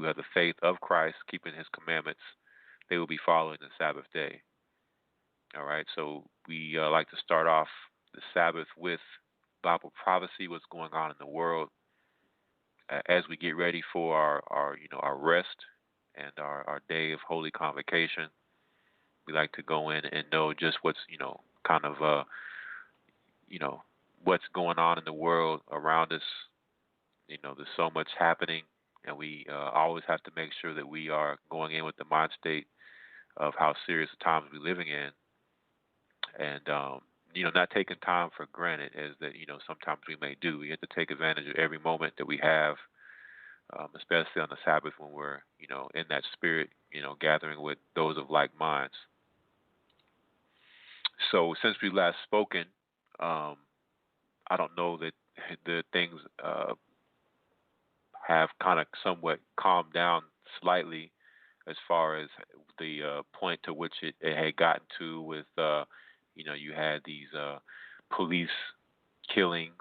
who have the faith of Christ, keeping His commandments, they will be following the Sabbath day. All right, so we like to start off the Sabbath with Bible prophecy, what's going on in the world, as we get ready for our rest and our day of holy convocation. We like to go in and know just what's kind of you know what's going on in the world around us. There's so much happening, and we always have to make sure that we are going in with the mind state of how serious the times we're living in, and not taking time for granted, as that sometimes we may do. We have to take advantage of every moment that we have, especially on the Sabbath when we're in that spirit, gathering with those of like minds. So since we last spoken, I don't know that the things have kind of somewhat calmed down slightly as far as the point to which it had gotten to with, you had these police killings.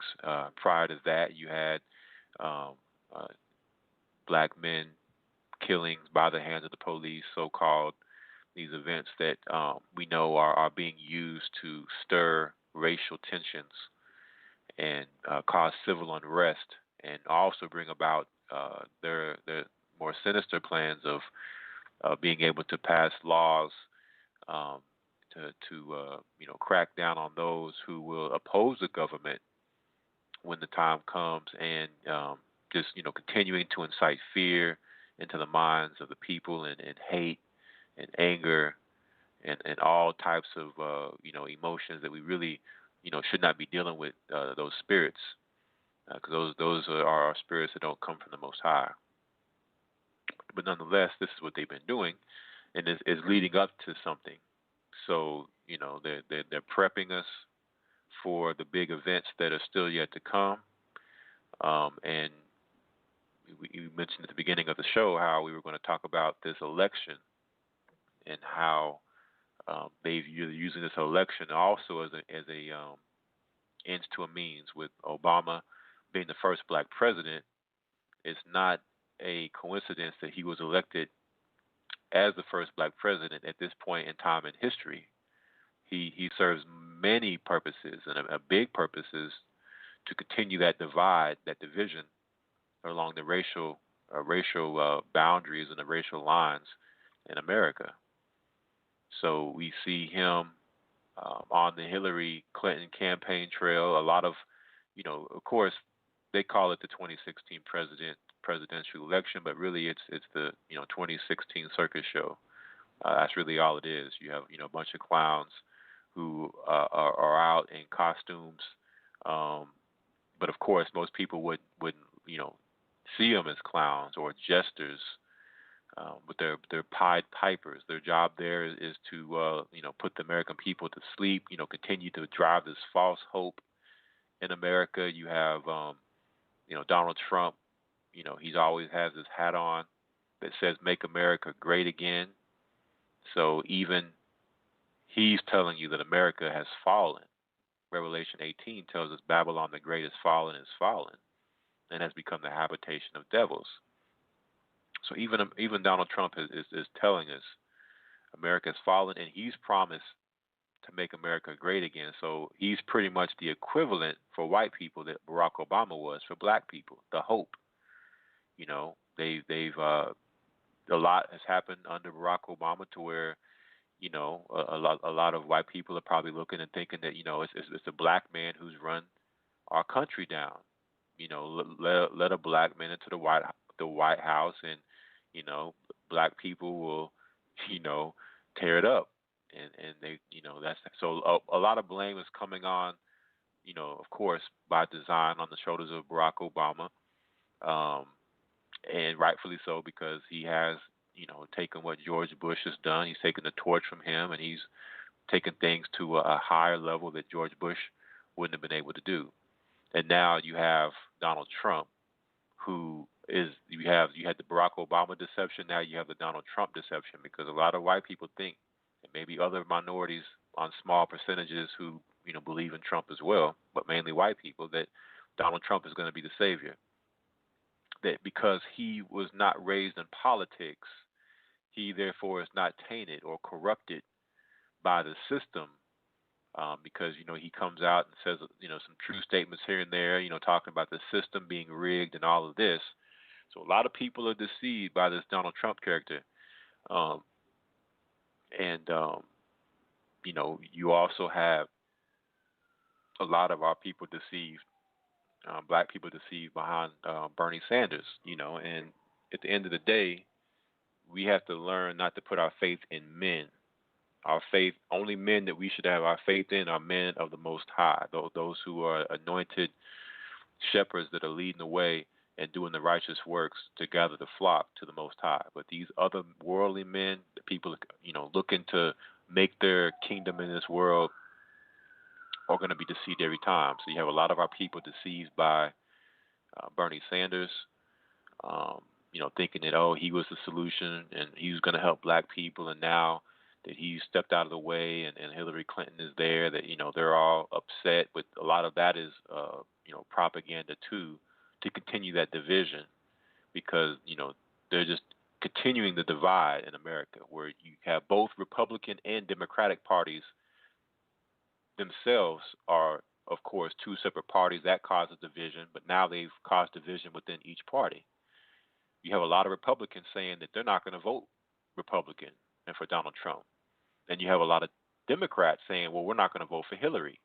Prior to that, you had um, uh, black men killings by the hands of the police, so-called. These events that we know are being used to stir racial tensions and cause civil unrest, and also bring about their more sinister plans of being able to pass laws um, to crack down on those who will oppose the government when the time comes, and just continuing to incite fear into the minds of the people, and hate and anger and all types of emotions that we really should not be dealing with those spirits, because those are our spirits that don't come from the Most High. But nonetheless, this is what they've been doing, and is leading up to something. So they're prepping us for the big events that are still yet to come. And you mentioned at the beginning of the show how we were going to talk about this election, and how they've using this election also as a ends to a means. With Obama being the first black president, it's not a coincidence that he was elected as the first black president at this point in time in history. He serves many purposes, and a big purpose is to continue that divide, that division along the racial boundaries and the racial lines in America. So we see him on the Hillary Clinton campaign trail. A lot of, of course, they call it the 2016 presidential election, but really it's the 2016 circus show. That's really all it is. You have a bunch of clowns who are out in costumes, but of course most people wouldn't see them as clowns or jesters. But they're Pied Pipers. Their job there is to put the American people to sleep. Continue to drive this false hope in America. You have Donald Trump. He's always has his hat on that says "Make America Great Again." So even he's telling you that America has fallen. Revelation 18 tells us Babylon the Great is fallen, and has become the habitation of devils. So even Donald Trump is telling us America has fallen, and he's promised to make America great again. So he's pretty much the equivalent for white people that Barack Obama was for black people, the hope. They've a lot has happened under Barack Obama to where a lot of white people are probably looking and thinking that it's a black man who's run our country down. Let a black man into the White House, and black people will tear it up, and they that's so a lot of blame is coming on, of course, by design, on the shoulders of Barack Obama, and rightfully so, because he has taken what George Bush has done. He's taken the torch from him, and he's taken things to a higher level that George Bush wouldn't have been able to do. And now you have Donald Trump, who is you had the Barack Obama deception. Now you have the Donald Trump deception, because a lot of white people think, and maybe other minorities on small percentages who believe in Trump as well, but mainly white people, that Donald Trump is going to be the savior. that because he was not raised in politics, he therefore is not tainted or corrupted by the system, because he comes out and says some true statements here and there, talking about the system being rigged and all of this. So a lot of people are deceived by this Donald Trump character, um, and you also have a lot of our people deceived, black people deceived behind Bernie Sanders. And at the end of the day, we have to learn not to put our faith in men. Our faith, only men that we should have our faith in are men of the Most High, those who are anointed shepherds that are leading the way and doing the righteous works to gather the flock to the Most High. But these other worldly men, the people, looking to make their kingdom in this world, are going to be deceived every time. So you have a lot of our people deceived by Bernie Sanders, thinking that, he was the solution and he was going to help black people, and now that he's stepped out of the way and Hillary Clinton is there, that they're all upset. But a lot of that is propaganda too, to continue that division, because they're just continuing the divide in America, where you have both Republican and Democratic parties themselves are, of course, two separate parties. That causes division, but now they've caused division within each party. You have a lot of Republicans saying that they're not going to vote Republican and for Donald Trump. And you have a lot of Democrats saying, well, we're not going to vote for Hillary.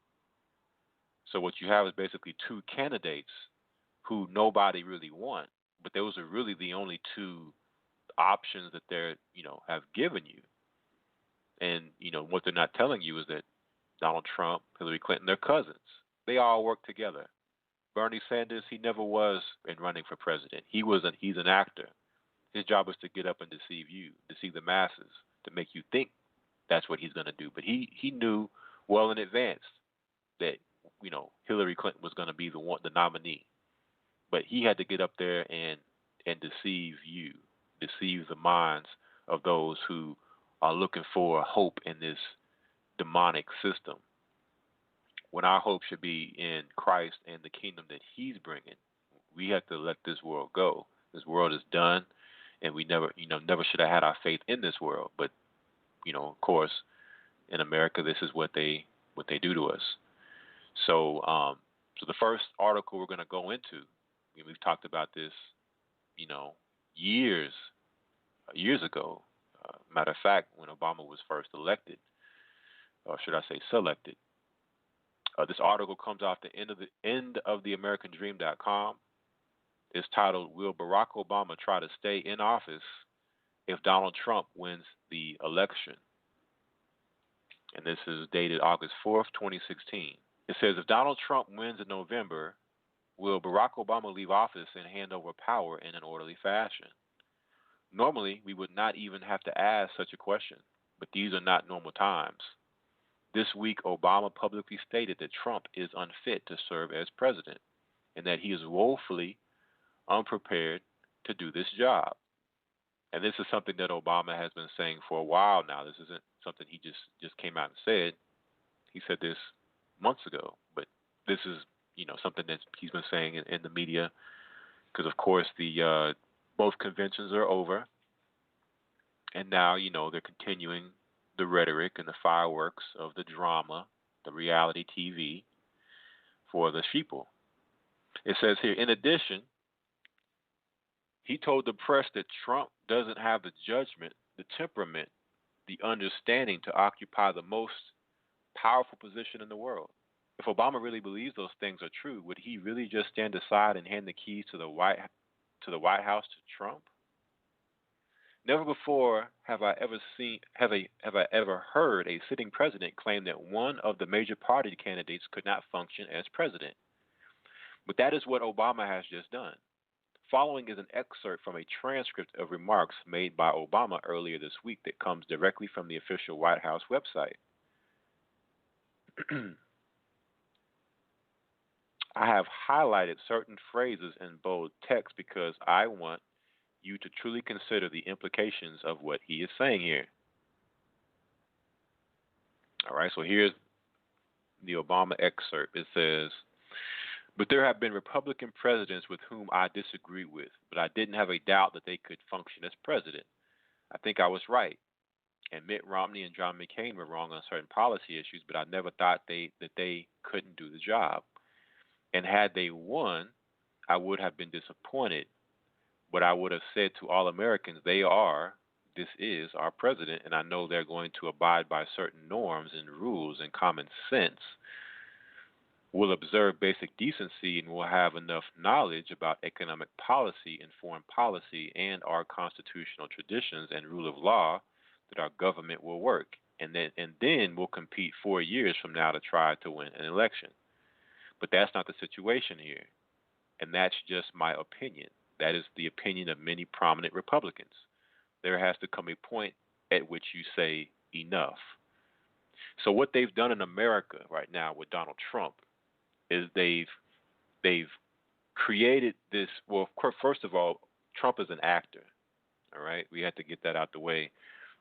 So what you have is basically two candidates who nobody really wants, but those are really the only two options that they're, have given you. And, what they're not telling you is that Donald Trump, Hillary Clinton, they're cousins. They all work together. Bernie Sanders, he never was in running for president. He's an actor. His job is to get up and deceive you, deceive the masses, to make you think that's what he's going to do. But he knew well in advance that Hillary Clinton was going to be the nominee. But he had to get up there and deceive you, deceive the minds of those who are looking for hope in this demonic system, when our hope should be in Christ and the kingdom that he's bringing. We have to let this world go. This world is done, and we never should have had our faith in this world. But, of course, in America, this is what they do to us. So, so the first article we're going to go into, we've talked about this, years ago. Matter of fact, when Obama was first elected, or should I say selected. This article comes off the end of the AmericanDream.com. It's titled, "Will Barack Obama Try to Stay in Office if Donald Trump Wins the Election?" And this is dated August 4th, 2016. It says, if Donald Trump wins in November, will Barack Obama leave office and hand over power in an orderly fashion? Normally, we would not even have to ask such a question, but these are not normal times. This week, Obama publicly stated that Trump is unfit to serve as president and that he is woefully unprepared to do this job. And this is something that Obama has been saying for a while now. This isn't something he just came out and said. He said this months ago, but this is something that he's been saying in the media, because of course the both conventions are over, and now they're continuing the rhetoric and the fireworks of the drama, the reality TV for the sheeple. It says here, in addition, he told the press that Trump doesn't have the judgment, the temperament, the understanding to occupy the most powerful position in the world. If Obama really believes those things are true, would he really just stand aside and hand the keys to the White House to Trump? Never before have I ever heard a sitting president claim that one of the major party candidates could not function as president. But that is what Obama has just done. Following is an excerpt from a transcript of remarks made by Obama earlier this week that comes directly from the official White House website. I have highlighted certain phrases in bold text because I want you to truly consider the implications of what he is saying here. All right, so here's the Obama excerpt. It says, But there have been Republican presidents with whom I disagree with, but I didn't have a doubt that they could function as president. I think I was right. And Mitt Romney and John McCain were wrong on certain policy issues, but I never thought they couldn't do the job. And had they won, I would have been disappointed. But I would have said to all Americans, this is our president, and I know they're going to abide by certain norms and rules and common sense. Will observe basic decency and will have enough knowledge about economic policy and foreign policy and our constitutional traditions and rule of law that our government will work. And then we'll compete 4 years from now to try to win an election. But that's not the situation here. And that's just my opinion. That is the opinion of many prominent Republicans. There has to come a point at which you say enough. So what they've done in America right now with Donald Trump is they've created this. Well, of course, first of all, Trump is an actor. All right, we have to get that out the way.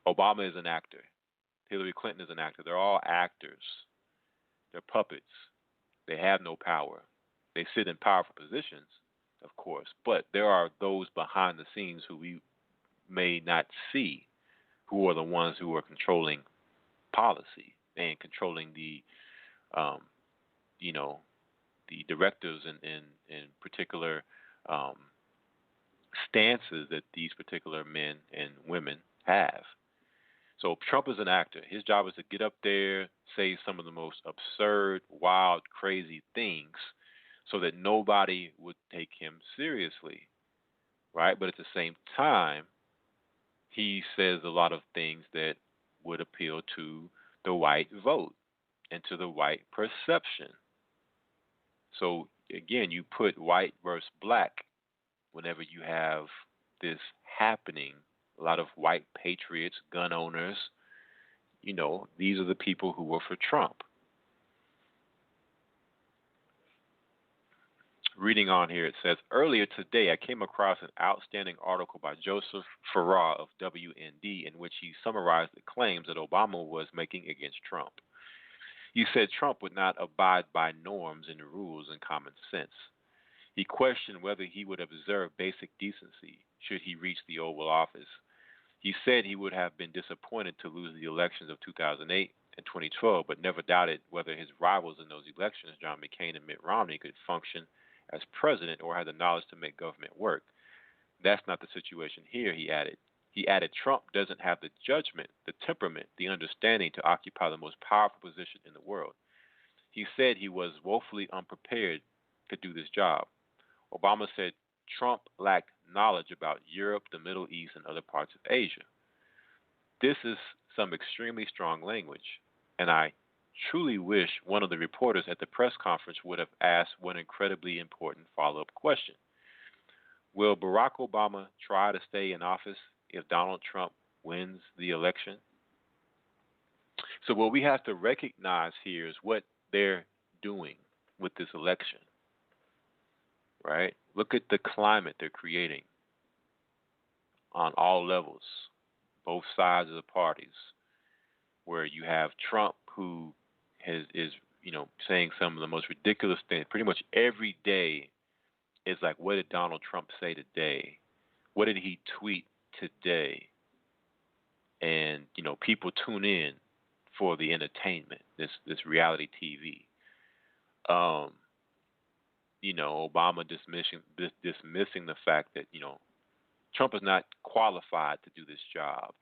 Obama is an actor. Hillary Clinton is an actor. They're all actors. They're puppets. They have no power. They sit in powerful positions, of course, but there are those behind the scenes who we may not see, who are the ones who are controlling policy and controlling um, the directives and particular um, stances that these particular men and women have. So Trump is an actor. His job is to get up there, say some of the most absurd, wild, crazy things so that nobody would take him seriously, right? But at the same time, he says a lot of things that would appeal to the white vote and to the white perception. So again, you put white versus black whenever you have this happening. A lot of white patriots, gun owners, these are the people who were for Trump. Reading on here, it says, earlier today I came across an outstanding article by Joseph Farrar of WND in which he summarized the claims that Obama was making against Trump. He said Trump would not abide by norms and rules and common sense. He questioned whether he would observe basic decency should he reach the Oval Office. He said he would have been disappointed to lose the elections of 2008 and 2012, but never doubted whether his rivals in those elections, John McCain and Mitt Romney, could function as president or had the knowledge to make government work. That's not the situation here, he added. He added Trump doesn't have the judgment, the temperament, the understanding to occupy the most powerful position in the world. He said he was woefully unprepared to do this job. Obama said Trump lacked knowledge about Europe, the Middle East, and other parts of Asia. This is some extremely strong language, and I truly wish one of the reporters at the press conference would have asked one incredibly important follow-up question. Will Barack Obama try to stay in office if Donald Trump wins the election? So what we have to recognize here is what they're doing with this election, right? Look at the climate they're creating on all levels, both sides of the parties, where you have Trump who is saying some of the most ridiculous things. Pretty much every day is like, what did Donald Trump say today? What did he tweet today? And people tune in for the entertainment, this reality TV. Obama dismissing the fact that Trump is not qualified to do this job,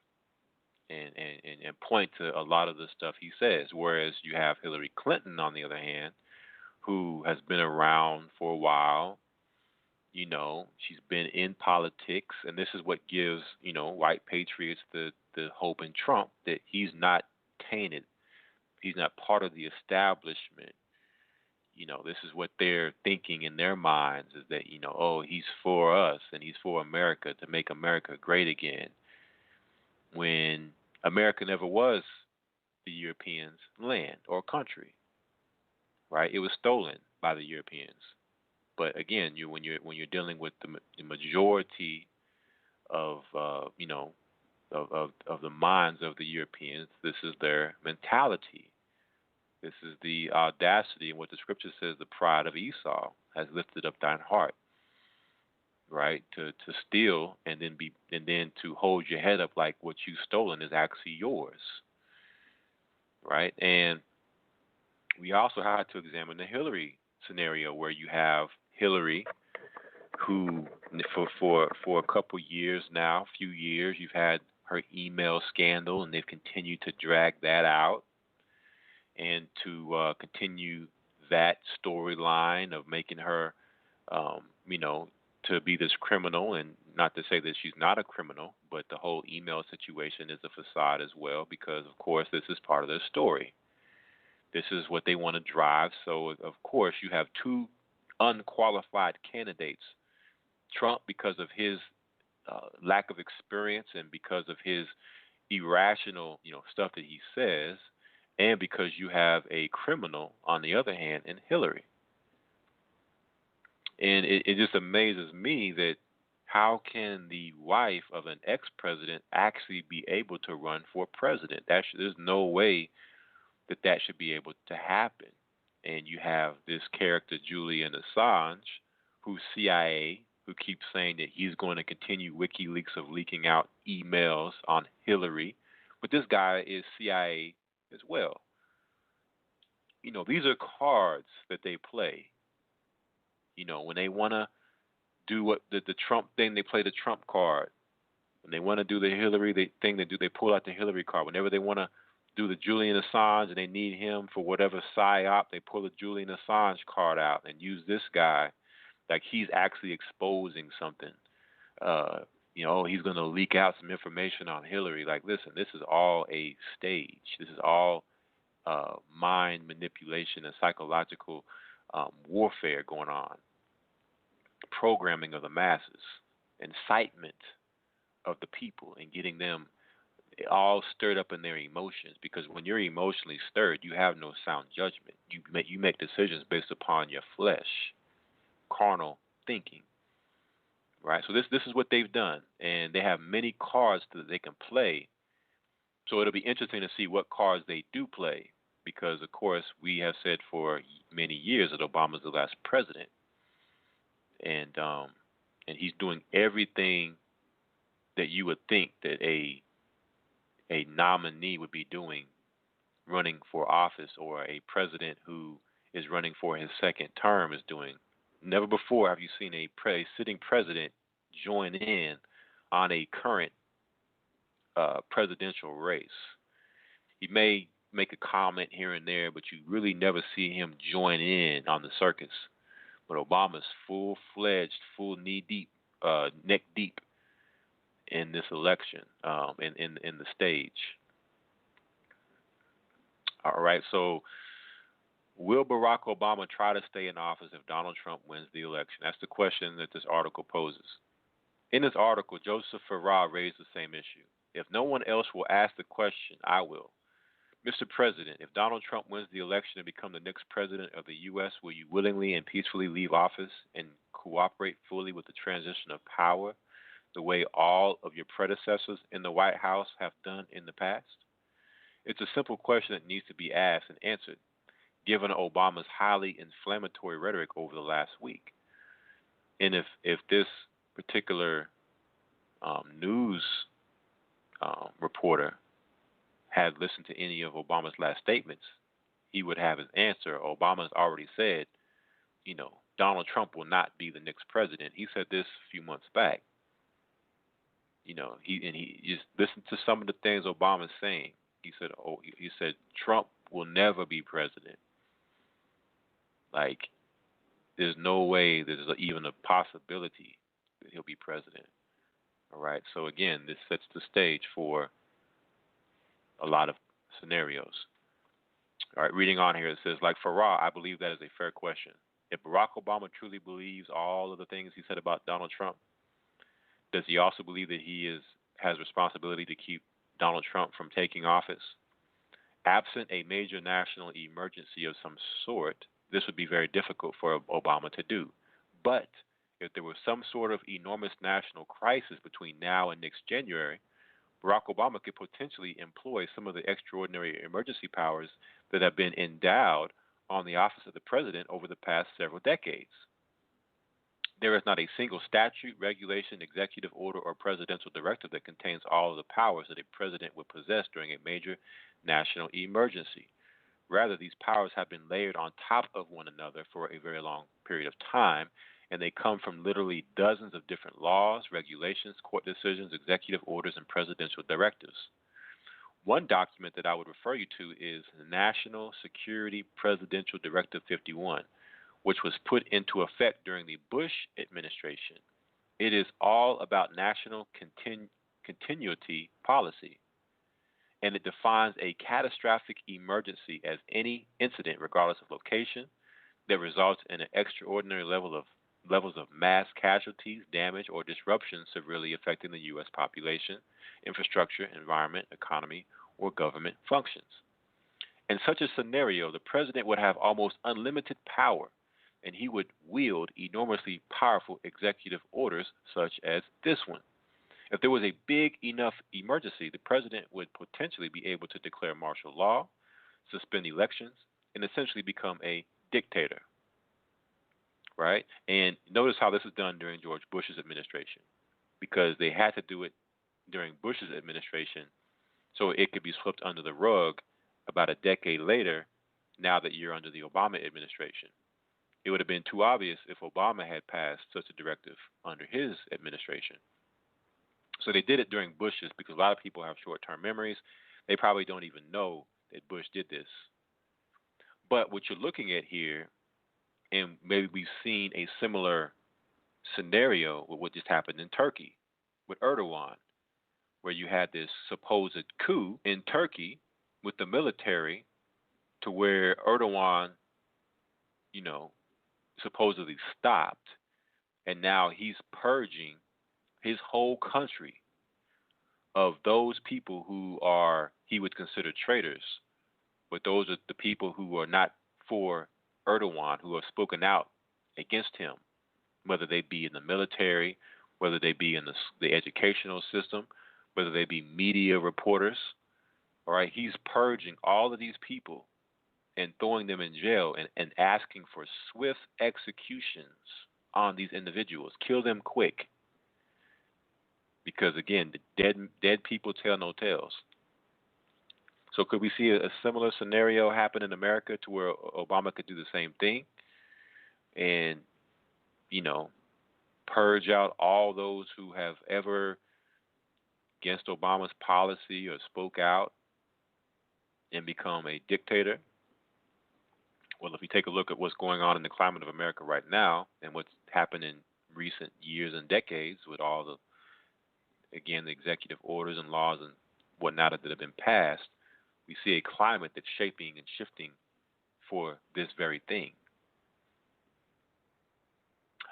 and point to a lot of the stuff he says. Whereas you have Hillary Clinton, on the other hand, who has been around for a while. She's been in politics, and this is what gives white patriots the hope in Trump that he's not tainted. He's not part of the establishment. This is what they're thinking in their minds, is that he's for us and he's for America, to make America great again, when America never was the Europeans' land or country, right? It was stolen by the Europeans. But again, when you're dealing with the majority of of the minds of the Europeans, this is their mentality. This is the audacity and what the scripture says, the pride of Esau. has lifted up thine heart, right? To steal and then to hold your head up like what you've stolen is actually yours, right? And we also had to examine the Hillary scenario where you have Hillary who for a couple years now, few years, you've had her email scandal, and they've continued to drag that out and to continue that storyline of making her, you know, to be this criminal, and not to say that she's not a criminal, but the whole email situation is a facade as well, because of course this is part of their story. This is what they want to drive. So of course you have two unqualified candidates. Trump, because of his lack of experience and because of his irrational, stuff that he says, and because you have a criminal on the other hand in Hillary. And it just amazes me that how can the wife of an ex-president actually be able to run for president? There's no way that that should be able to happen. And you have this character, Julian Assange, who's CIA, who keeps saying that he's going to continue WikiLeaks of leaking out emails on Hillary. But this guy is CIA as well. These are cards that they play. When they want to do what the Trump thing, they play the Trump card. When they want to do the Hillary thing, they pull out the Hillary card. Whenever they want to do the Julian Assange and they need him for whatever psyop, they pull the Julian Assange card out and use this guy like he's actually exposing something. He's going to leak out some information on Hillary. Like, listen, this is all a stage. This is all mind manipulation and psychological warfare going on, programming of the masses, incitement of the people, and getting them all stirred up in their emotions. Because when you're emotionally stirred, you have no sound judgment. You make decisions based upon your flesh, carnal thinking, right? So this is what they've done, and they have many cards that they can play. So it'll be interesting to see what cards they do play, because of course we have said for many years that Obama's the last president, and he's doing everything that you would think that a nominee would be doing, running for office, or a president who is running for his second term is doing. Never before have you seen a sitting president join in on a current presidential race. He may make a comment here and there, but you really never see him join in on the circus. But Obama's full-fledged, full knee-deep, neck-deep in this election, in the stage. All right, so will Barack Obama try to stay in office if Donald Trump wins the election? That's the question that this article poses. In this article, Joseph Farrar raised the same issue. If no one else will ask the question, I will. Mr. President, if Donald Trump wins the election and becomes the next president of the U.S., will you willingly and peacefully leave office and cooperate fully with the transition of power the way all of your predecessors in the White House have done in the past? It's a simple question that needs to be asked and answered, given Obama's highly inflammatory rhetoric over the last week. And if this particular news reporter had listened to any of Obama's last statements, he would have his answer. Obama's already said, Donald Trump will not be the next president. He said this a few months back. He just listened to some of the things Obama's saying. He said Trump will never be president. Like, there's no way there's even a possibility that he'll be president. All right. So again, this sets the stage for a lot of scenarios. All right, reading on here, it says, like Farrar, I believe that is a fair question. If Barack Obama truly believes all of the things he said about Donald Trump, does he also believe that he has responsibility to keep Donald Trump from taking office? Absent a major national emergency of some sort, this would be very difficult for Obama to do. But if there was some sort of enormous national crisis between now and next January, Barack Obama could potentially employ some of the extraordinary emergency powers that have been endowed on the office of the president over the past several decades. There is not a single statute, regulation, executive order, or presidential directive that contains all of the powers that a president would possess during a major national emergency. Rather, these powers have been layered on top of one another for a very long period of time, and they come from literally dozens of different laws, regulations, court decisions, executive orders, and presidential directives. One document that I would refer you to is the National Security Presidential Directive 51, which was put into effect during the Bush administration. It is all about national continuity policy, and it defines a catastrophic emergency as any incident, regardless of location, that results in an extraordinary levels of mass casualties, damage, or disruption severely affecting the U.S. population, infrastructure, environment, economy, or government functions. In such a scenario, the president would have almost unlimited power, and he would wield enormously powerful executive orders such as this one. If there was a big enough emergency, the president would potentially be able to declare martial law, suspend elections, and essentially become a dictator. Right? And notice how this is done during George Bush's administration, because they had to do it during Bush's administration so it could be swept under the rug about a decade later, now that you're under the Obama administration. It would have been too obvious if Obama had passed such a directive under his administration. So they did it during Bush's because a lot of people have short-term memories. They probably don't even know that Bush did this. But what you're looking at here, and maybe we've seen a similar scenario with what just happened in Turkey with Erdogan, where you had this supposed coup in Turkey with the military to where Erdogan, you know, supposedly stopped, and now he's purging his whole country of those people who are he would consider traitors, but those are the people who are not for Erdogan, who have spoken out against him, whether they be in the military, whether they be in the educational system, whether they be media reporters. All right, he's purging all of these people and throwing them in jail and asking for swift executions on these individuals. Kill them quick. Because again, the dead people tell no tales. So could we see a similar scenario happen in America to where Obama could do the same thing and, you know, purge out all those who have ever against Obama's policy or spoke out and become a dictator? Well, if you take a look at what's going on in the climate of America right now and what's happened in recent years and decades with all the, again, the executive orders and laws and whatnot that have been passed, we see a climate that's shaping and shifting for this very thing.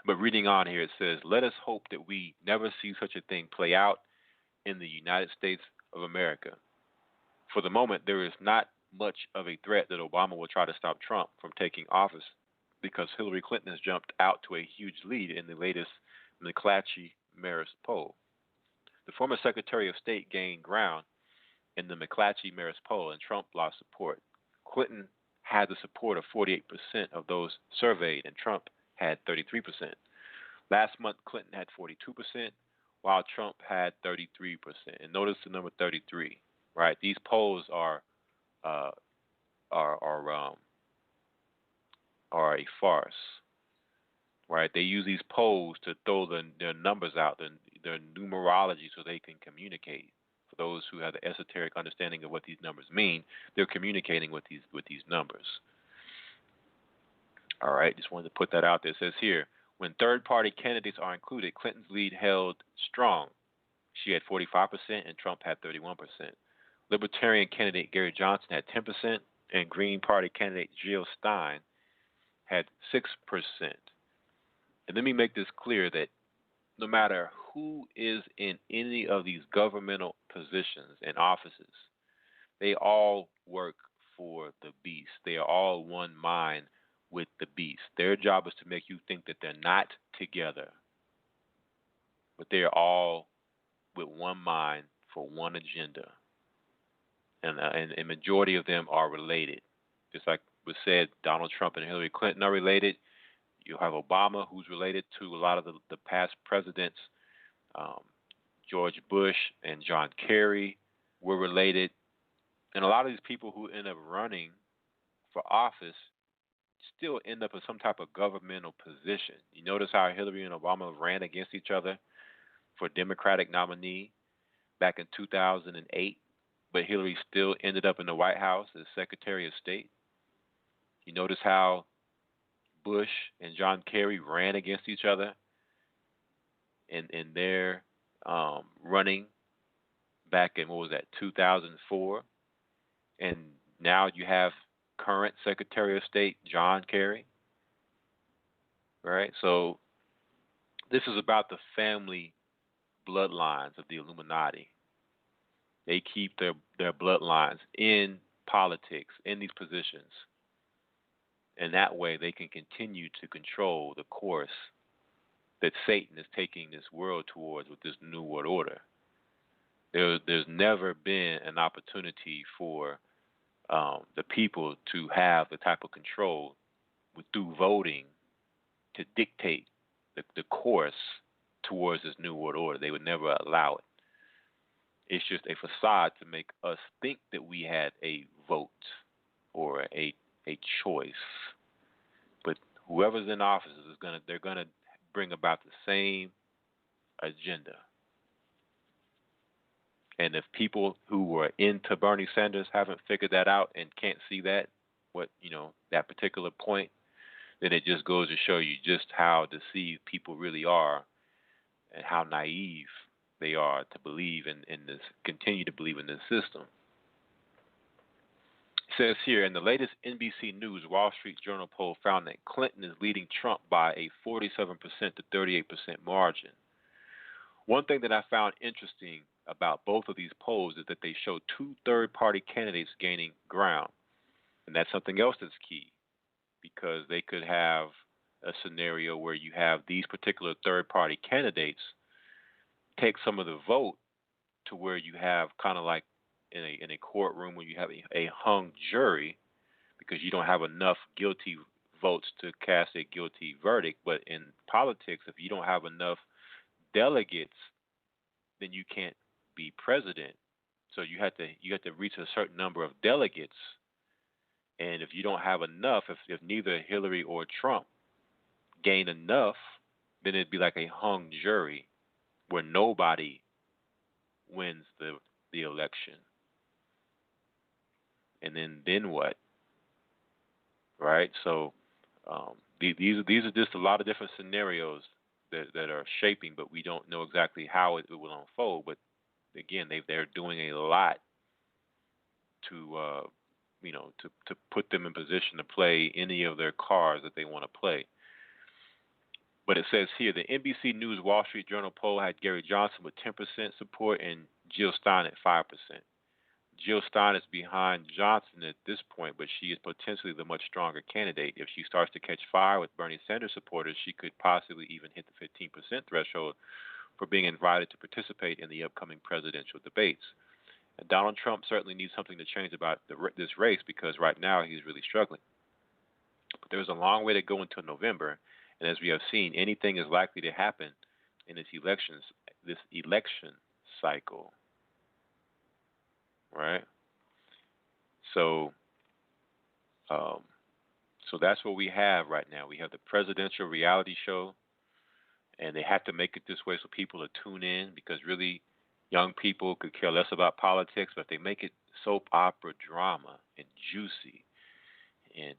But reading on here, it says, let us hope that we never see such a thing play out in the United States of America. For the moment, there is not much of a threat that Obama will try to stop Trump from taking office because Hillary Clinton has jumped out to a huge lead in the latest McClatchy-Marist poll. The former Secretary of State gained ground in the McClatchy-Marist poll, and Trump lost support. Clinton had the support of 48% of those surveyed, and Trump had 33%. Last month, Clinton had 42%, while Trump had 33%. And notice the number 33, right? These polls are a farce, right? They use these polls to throw their numbers out, their numerology, so they can communicate. For those who have the esoteric understanding of what these numbers mean, they're communicating with these numbers. All right, just wanted to put that out there. It says here, when third-party candidates are included, Clinton's lead held strong. She had 45% and Trump had 31%. Libertarian candidate Gary Johnson had 10%, and Green Party candidate Jill Stein had 6%. And let me make this clear that no matter who is in any of these governmental positions and offices, they all work for the beast. They are all one mind with the beast. Their job is to make you think that they're not together, but they are all with one mind for one agenda. And a majority of them are related. Just like was said, Donald Trump and Hillary Clinton are related. You have Obama, who's related to a lot of the past presidents. Um, George Bush and John Kerry were related. And a lot of these people who end up running for office still end up in some type of governmental position. You notice how Hillary and Obama ran against each other for Democratic nominee back in 2008, but Hillary still ended up in the White House as Secretary of State. You notice how Bush and John Kerry ran against each other in their running back in, what was that, 2004, and now you have current Secretary of State John Kerry, right? So this is about the family bloodlines of the Illuminati. They keep their bloodlines in politics, in these positions, and that way they can continue to control the course that Satan is taking this world towards with this New World Order. There's never been an opportunity for the people to have the type of control through voting to dictate the course towards this New World Order. They would never allow it. It's just a facade to make us think that we had a vote or a choice. But whoever's in office they're gonna bring about the same agenda. And if people who were into Bernie Sanders haven't figured that out and can't see that, that particular point, then it just goes to show you just how deceived people really are and how naive they are to believe in this, continue to believe in this system. It says here, in the latest NBC News Wall Street Journal poll found that Clinton is leading Trump by a 47% to 38% margin. One thing that I found interesting about both of these polls is that they show two third-party candidates gaining ground. And that's something else that's key, because they could have a scenario where you have these particular third-party candidates take some of the vote to where you have kind of like in a courtroom where you have a hung jury because you don't have enough guilty votes to cast a guilty verdict. But in politics, if you don't have enough delegates, then you can't be president. So you have to reach a certain number of delegates, and if you don't have enough, if neither Hillary or Trump gain enough, then it'd be like a hung jury where nobody wins the election. And then what? Right? So these are just a lot of different scenarios that are shaping, but we don't know exactly how it will unfold. But again, they're doing a lot to to put them in position to play any of their cards that they want to play. But it says here, the NBC News Wall Street Journal poll had Gary Johnson with 10% support and Jill Stein at 5%. Jill Stein is behind Johnson at this point, but she is potentially the much stronger candidate. If she starts to catch fire with Bernie Sanders supporters, she could possibly even hit the 15% threshold for being invited to participate in the upcoming presidential debates. And Donald Trump certainly needs something to change about this race, because right now he's really struggling. But there's a long way to go until November, and as we have seen, anything is likely to happen in this election cycle. Right? So that's what we have right now. We have the presidential reality show, and they have to make it this way so people will tune in, because really young people could care less about politics, but if they make it soap opera drama and juicy and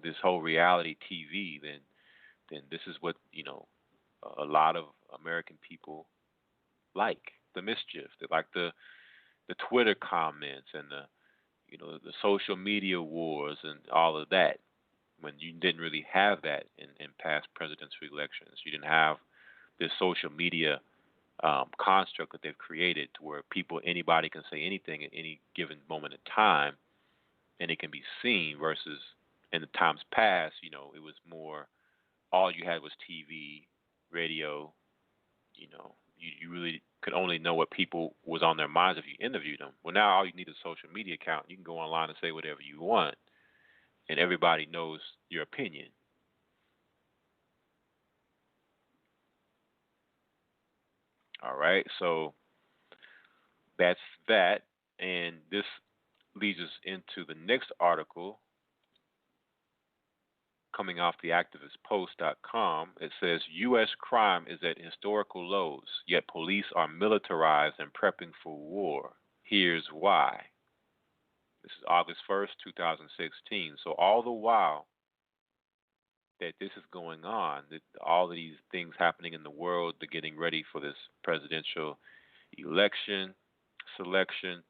this whole reality TV, then this is what a lot of American people like. The mischief. They like the Twitter comments and the social media wars and all of that, when you didn't really have that in past presidential elections. You didn't have this social media construct that they've created to where anybody can say anything at any given moment in time, and it can be seen, versus in the times past, it was more, all you had was TV, radio. You really could only know what people was on their minds if you interviewed them. Well, now all you need is a social media account. You can go online and say whatever you want. and everybody knows your opinion. All right, so that's that, and this leads us into the next article coming off the activistpost.com. It says U.S. crime is at historical lows, yet police are militarized and prepping for war. Here's why. This is August 1st, 2016. So all the while that this is going on, that all of these things happening in the world, they're getting ready for this presidential election, selection,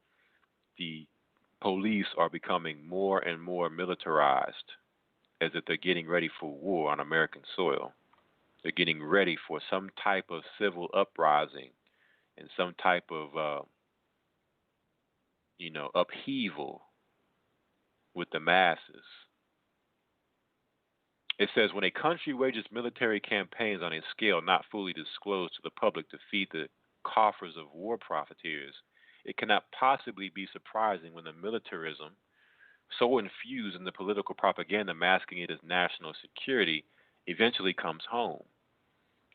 the police are becoming more and more militarized as if they're getting ready for war on American soil. They're getting ready for some type of civil uprising and some type of, upheaval with the masses. It says when a country wages military campaigns on a scale not fully disclosed to the public to feed the coffers of war profiteers, it cannot possibly be surprising when the militarism, so infused in the political propaganda masking it as national security, eventually comes home.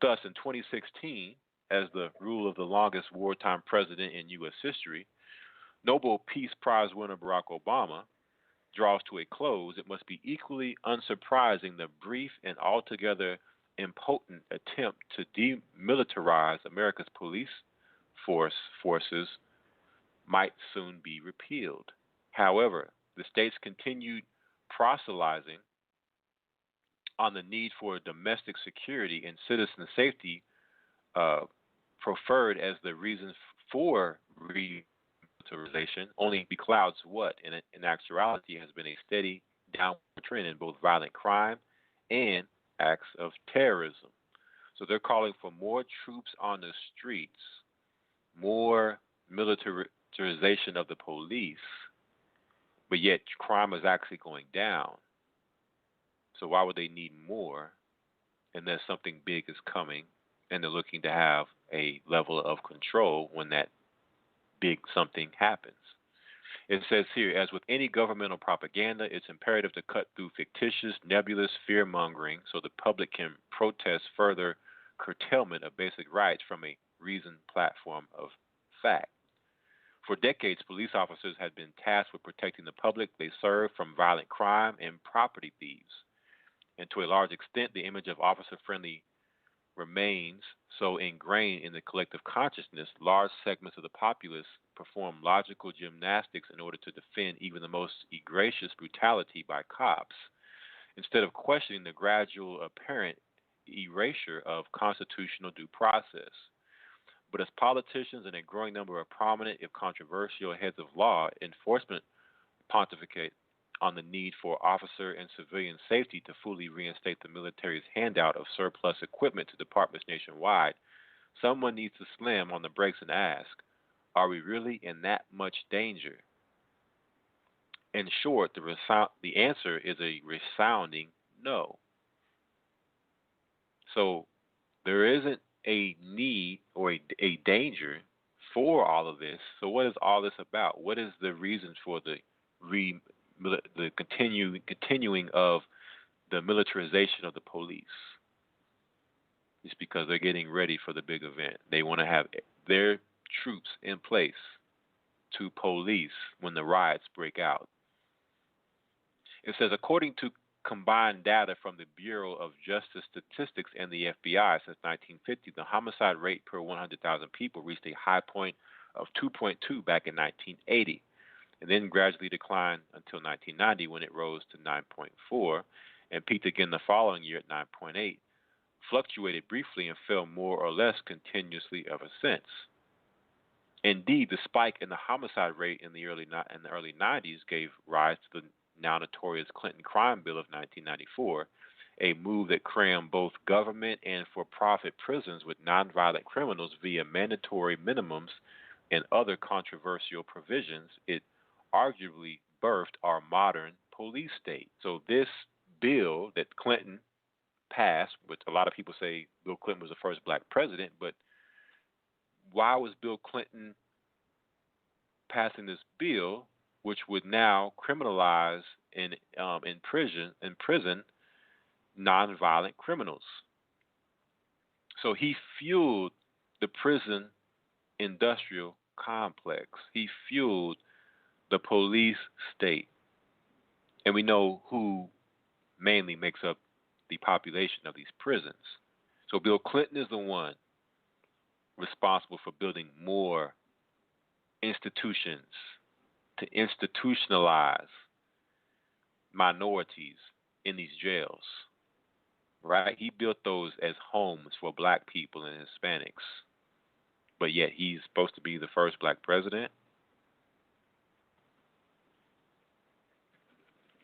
Thus, in 2016, as the rule of the longest wartime president in U.S. history, Nobel Peace Prize winner Barack Obama draws to a close, it must be equally unsurprising the brief and altogether impotent attempt to demilitarize America's police forces might soon be repealed. However, the states continued proselytizing on the need for domestic security and citizen safety, uh, preferred as the reasons for remilitarization, only beclouds what, in actuality, has been a steady downward trend in both violent crime and acts of terrorism. So they're calling for more troops on the streets, more militarization of the police, but yet crime is actually going down. So why would they need more unless something big is coming and they're looking to have a level of control when that big something happens? It says here, as with any governmental propaganda, it's imperative to cut through fictitious, nebulous fear mongering so the public can protest further curtailment of basic rights from a reasoned platform of fact. For decades, police officers had been tasked with protecting the public they serve from violent crime and property thieves. And to a large extent, the image of officer friendly remains so ingrained in the collective consciousness, large segments of the populace perform logical gymnastics in order to defend even the most egregious brutality by cops, instead of questioning the gradual apparent erasure of constitutional due process. But as politicians and a growing number of prominent, if controversial, heads of law enforcement pontificate on the need for officer and civilian safety to fully reinstate the military's handout of surplus equipment to departments nationwide, someone needs to slam on the brakes and ask, are we really in that much danger? In short, the answer is a resounding no. So there isn't a need or a danger for all of this. So what is all this about? What is the reason for the continuing of the militarization of the police? It's because they're getting ready for the big event. They want to have their troops in place to police when the riots break out. It says, according to combined data from the Bureau of Justice Statistics and the FBI since 1950, the homicide rate per 100,000 people reached a high point of 2.2 back in 1980, and then gradually declined until 1990 when it rose to 9.4 and peaked again the following year at 9.8, fluctuated briefly and fell more or less continuously ever since. Indeed, the spike in the homicide rate in the early 90s gave rise to the now notorious Clinton crime bill of 1994, a move that crammed both government and for-profit prisons with nonviolent criminals via mandatory minimums and other controversial provisions. It arguably birthed our modern police state. So this bill that Clinton passed, which a lot of people say Bill Clinton was the first black president, but why was Bill Clinton passing this bill which would now criminalize in prison nonviolent criminals. So he fueled the prison industrial complex. He fueled the police state. And we know who mainly makes up the population of these prisons. So Bill Clinton is the one responsible for building more institutions to institutionalize minorities in these jails, right? He built those as homes for black people and Hispanics, but yet he's supposed to be the first black president,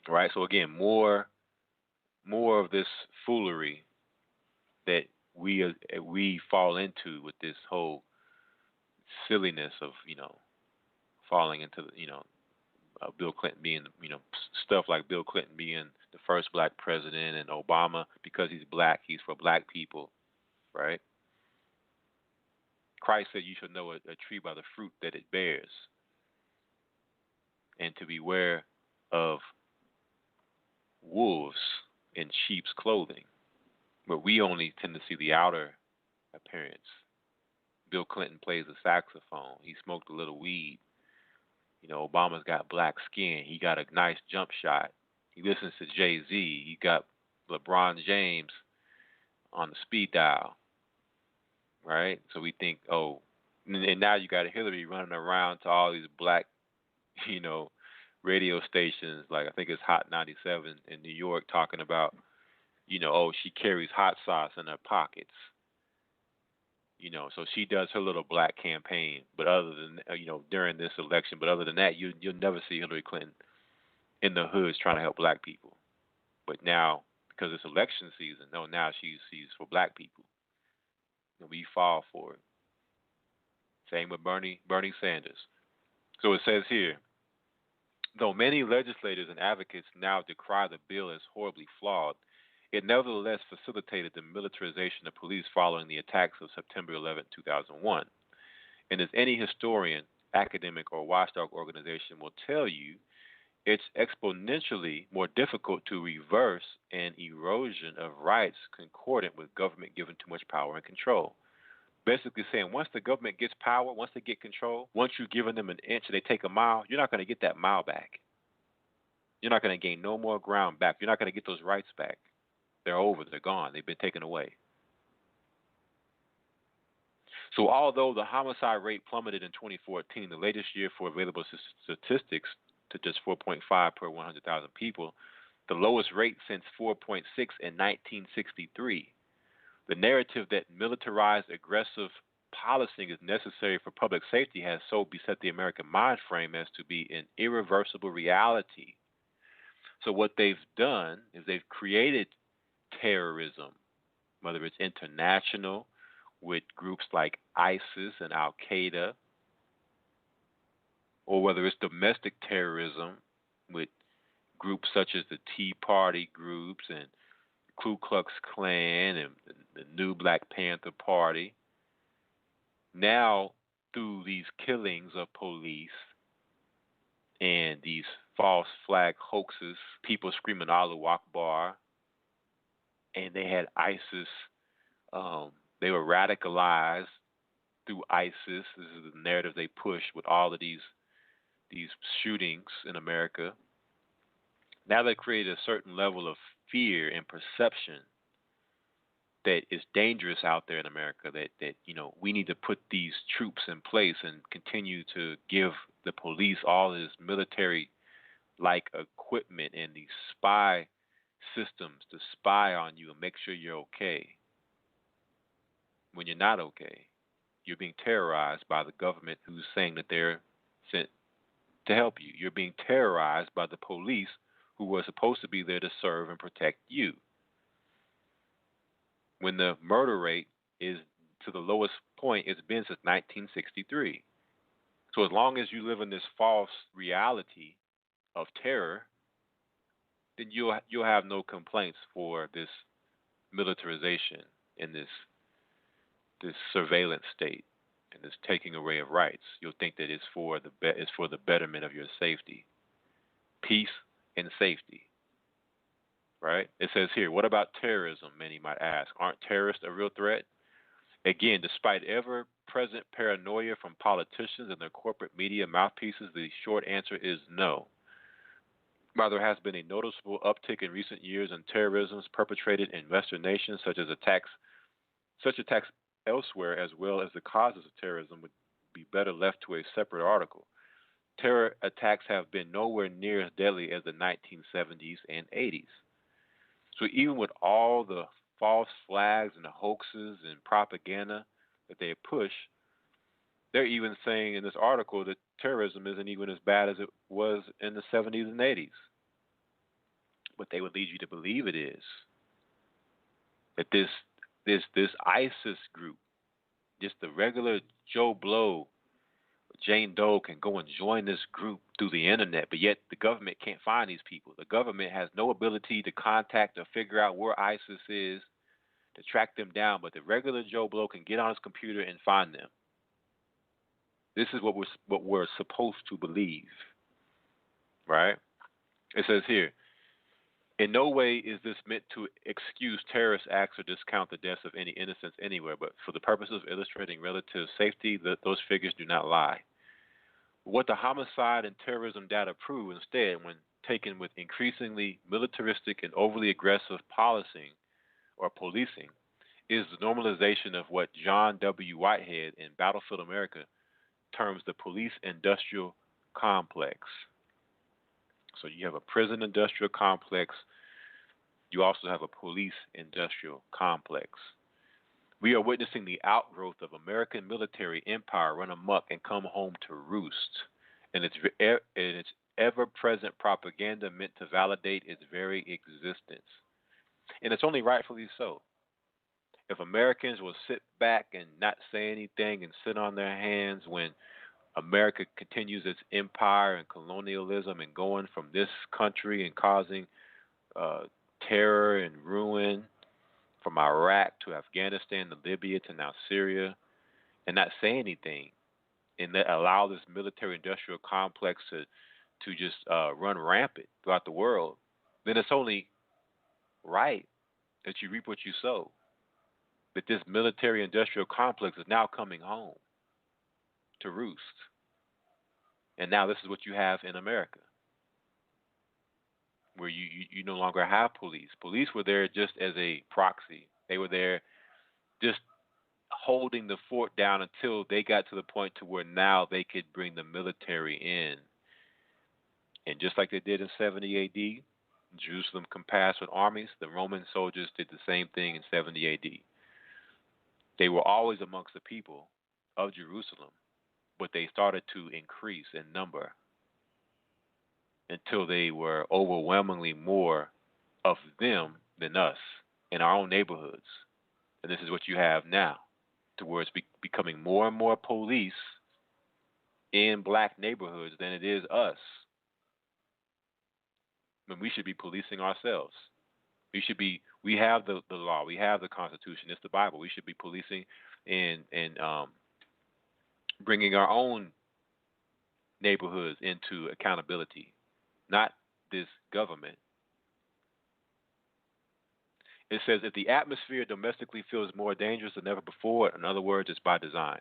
right? So again, more of this foolery that we fall into with this whole silliness of falling into Bill Clinton being stuff like Bill Clinton being the first black president and Obama because he's black, he's for black people, right? Christ said you should know a tree by the fruit that it bears, and to beware of wolves in sheep's clothing. But we only tend to see the outer appearance. Bill Clinton plays the saxophone. He smoked a little weed. Obama's got black skin. He got a nice jump shot. He listens to Jay-Z. He got LeBron James on the speed dial, right? So we think, oh, and now you got Hillary running around to all these black, radio stations, like I think it's Hot 97 in New York, talking about, oh, she carries hot sauce in her pockets. So she does her little black campaign, but other than during this election, but other than that, you'll never see Hillary Clinton in the hoods trying to help black people. But now, because it's election season, no, now she's for black people. And we fall for it. Same with Bernie Sanders. So it says here, though many legislators and advocates now decry the bill as horribly flawed, it nevertheless facilitated the militarization of police following the attacks of September 11, 2001. And as any historian, academic, or watchdog organization will tell you, it's exponentially more difficult to reverse an erosion of rights concordant with government given too much power and control. Basically saying once the government gets power, once they get control, once you've given them an inch and they take a mile, you're not going to get that mile back. You're not going to gain no more ground back. You're not going to get those rights back. They're over. They're gone. They've been taken away. So although the homicide rate plummeted in 2014, the latest year for available statistics, to just 4.5 per 100,000 people, the lowest rate since 4.6 in 1963. The narrative that militarized aggressive policing is necessary for public safety has so beset the American mind frame as to be an irreversible reality. So what they've done is they've created terrorism, whether it's international with groups like ISIS and Al Qaeda, or whether it's domestic terrorism with groups such as the Tea Party groups and Ku Klux Klan and the New Black Panther Party. Now, through these killings of police and these false flag hoaxes, people screaming Allahu Akbar, and they had ISIS, they were radicalized through ISIS. This is the narrative they push with all of these shootings in America. Now they created a certain level of fear and perception that is dangerous out there in America, that we need to put these troops in place and continue to give the police all this military-like equipment and these spy systems to spy on you and make sure you're okay. When you're not okay, you're being terrorized by the government who's saying that they're sent to help you. You're being terrorized by the police who were supposed to be there to serve and protect you. When the murder rate is to the lowest point it's been since 1963. So as long as you live in this false reality of terror, then you'll have no complaints for this militarization and this surveillance state and this taking away of rights. You'll think that it's for the betterment of your safety, peace, and safety, right? It says here, what about terrorism, many might ask. Aren't terrorists a real threat? Again, despite ever present paranoia from politicians and their corporate media mouthpieces, the short answer is no. While there has been a noticeable uptick in recent years in terrorism perpetrated in Western nations, such attacks elsewhere, as well as the causes of terrorism, would be better left to a separate article. Terror attacks have been nowhere near as deadly as the 1970s and 80s. So even with all the false flags and the hoaxes and propaganda that they push, they're even saying in this article that terrorism isn't even as bad as it was in the 70s and 80s. But they would lead you to believe it is. That this ISIS group, just the regular Joe Blow, Jane Doe can go and join this group through the internet, but yet the government can't find these people. The government has no ability to contact or figure out where ISIS is to track them down, but the regular Joe Blow can get on his computer and find them. This is what we're supposed to believe, right? It says here, in no way is this meant to excuse terrorist acts or discount the deaths of any innocents anywhere, but for the purpose of illustrating relative safety, those figures do not lie. What the homicide and terrorism data prove instead, when taken with increasingly militaristic and overly aggressive policing or policing, is the normalization of what John W. Whitehead in Battlefield America terms the police industrial complex. So you have a prison industrial complex. You also have a police industrial complex. We are witnessing the outgrowth of American military empire run amok and come home to roost, and its ever-present propaganda meant to validate its very existence. And it's only rightfully so. If Americans will sit back and not say anything and sit on their hands when America continues its empire and colonialism and going from this country and causing terror and ruin from Iraq to Afghanistan to Libya to now Syria, and not say anything, and allow this military-industrial complex to just run rampant throughout the world, then it's only right that you reap what you sow. That this military-industrial complex is now coming home to roost. And now this is what you have in America, where you no longer have police. Police were there just as a proxy. They were there just holding the fort down until they got to the point to where now they could bring the military in. And just like they did in 70 A.D., Jerusalem compassed with armies, the Roman soldiers did the same thing in 70 A.D. They were always amongst the people of Jerusalem, but they started to increase in number until they were overwhelmingly more of them than us in our own neighborhoods. And this is what you have now, to where it's becoming more and more police in black neighborhoods than it is us. I mean, we should be policing ourselves. We have the law, we have the Constitution, it's the Bible. We should be policing and bringing our own neighborhoods into accountability, not this government. It says, if the atmosphere domestically feels more dangerous than ever before, in other words, it's by design,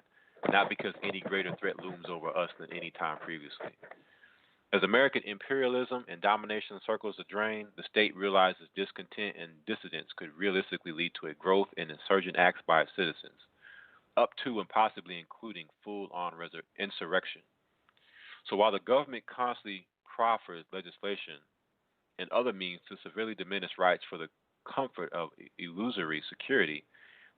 not because any greater threat looms over us than any time previously. As American imperialism and domination circles the drain, the state realizes discontent and dissidence could realistically lead to a growth in insurgent acts by its citizens, up to and possibly including full-on insurrection. So while the government constantly proffers legislation and other means to severely diminish rights for the comfort of illusory security,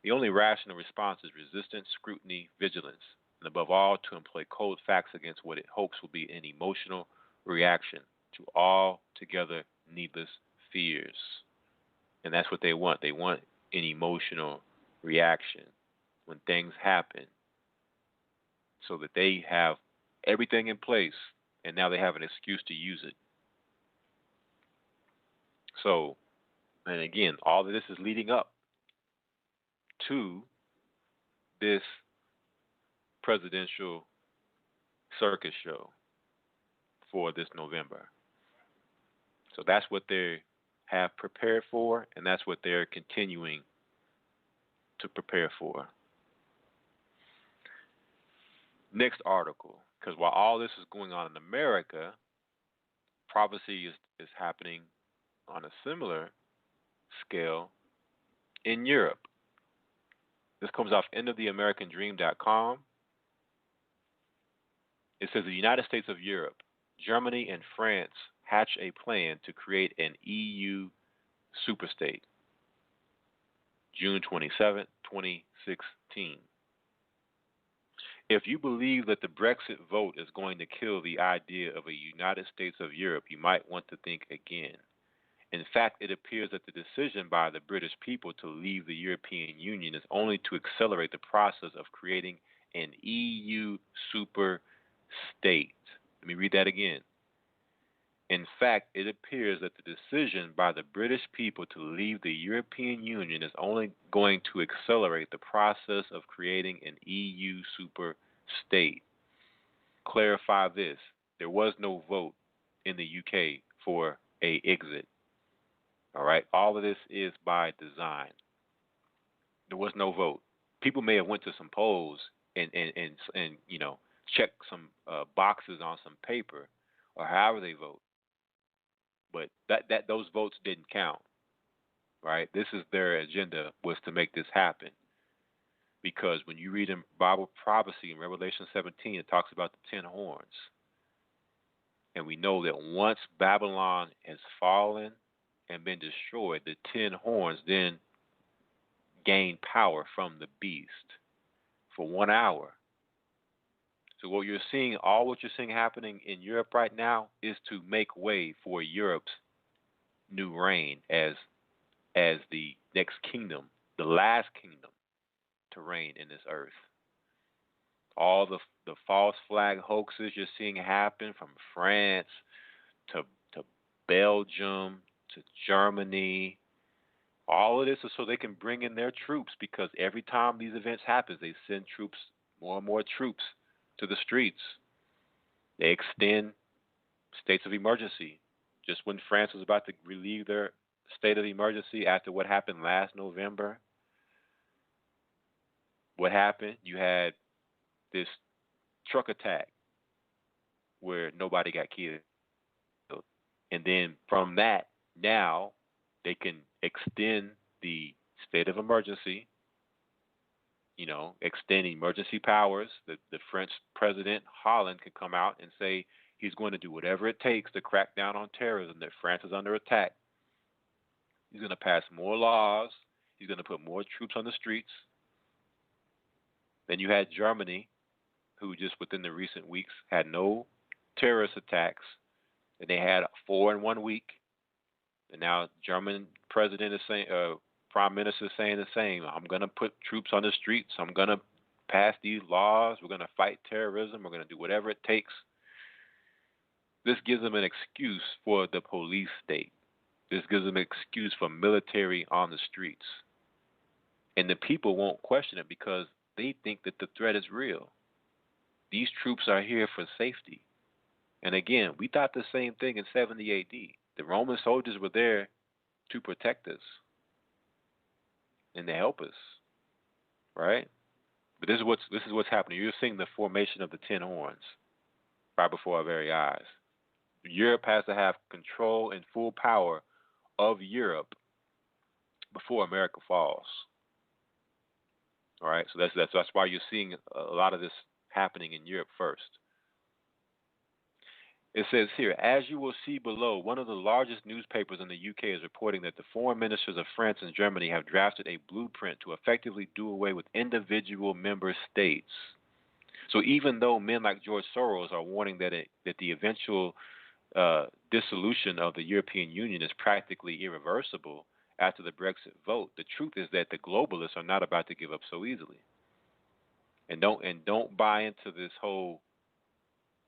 the only rational response is resistance, scrutiny, vigilance, and above all, to employ cold facts against what it hopes will be an emotional reaction to altogether needless fears. And that's what they want. They want an emotional reaction when things happen so that they have everything in place and now they have an excuse to use it. So, and again, all of this is leading up to this presidential circus show for this November. So that's what they have prepared for, and that's what they're continuing to prepare for. Next article, because while all this is going on in America, prophecy is happening on a similar scale in Europe. This comes off endoftheamericandream.com. It says the United States of Europe, Germany, and France hatch a plan to create an EU superstate. June 27, 2016. If you believe that the Brexit vote is going to kill the idea of a United States of Europe, you might want to think again. In fact, it appears that the decision by the British people to leave the European Union is only to accelerate the process of creating an EU super state. Let me read that again. In fact, it appears that the decision by the British people to leave the European Union is only going to accelerate the process of creating an EU super state. Clarify this. There was no vote in the UK for a exit. All right? All of this is by design. There was no vote. People may have went to some polls and checked some boxes on some paper or however they vote. But that those votes didn't count, right? This is their agenda, was to make this happen. Because when you read in Bible prophecy in Revelation 17, it talks about the 10 horns. And we know that once Babylon has fallen and been destroyed, the 10 horns then gain power from the beast for 1 hour. So what you're seeing happening in Europe right now is to make way for Europe's new reign as the next kingdom, the last kingdom to reign in this earth. All the false flag hoaxes you're seeing happen from France to Belgium to Germany, all of this is so they can bring in their troops, because every time these events happen, they send troops, more and more troops, to the streets. They extend states of emergency. Just when France was about to relieve their state of emergency after what happened last November, what happened? You had this truck attack where nobody got killed. And then from that, now they can extend the state of emergency, extend emergency powers. The French president, Holland, can come out and say he's going to do whatever it takes to crack down on terrorism, that France is under attack. He's going to pass more laws. He's going to put more troops on the streets. Then you had Germany, who just within the recent weeks had no terrorist attacks, and they had 4 in 1 week. And now German president is saying, prime minister is saying the same. I'm going to put troops on the streets. I'm going to pass these laws. We're going to fight terrorism. We're going to do whatever it takes. This gives them an excuse for the police state. This gives them an excuse for military on the streets. And the people won't question it because they think that the threat is real. These troops are here for safety. And again, we thought the same thing in 70 AD. The Roman soldiers were there to protect us and to help us, right? But this is what's happening. You're seeing the formation of the 10 horns right before our very eyes. Europe has to have control and full power of Europe before America falls. All right, so that's why you're seeing a lot of this happening in Europe first. It says here, as you will see below, one of the largest newspapers in the UK is reporting that the foreign ministers of France and Germany have drafted a blueprint to effectively do away with individual member states. So even though men like George Soros are warning that the eventual dissolution of the European Union is practically irreversible after the Brexit vote, the truth is that the globalists are not about to give up so easily. And don't buy into this whole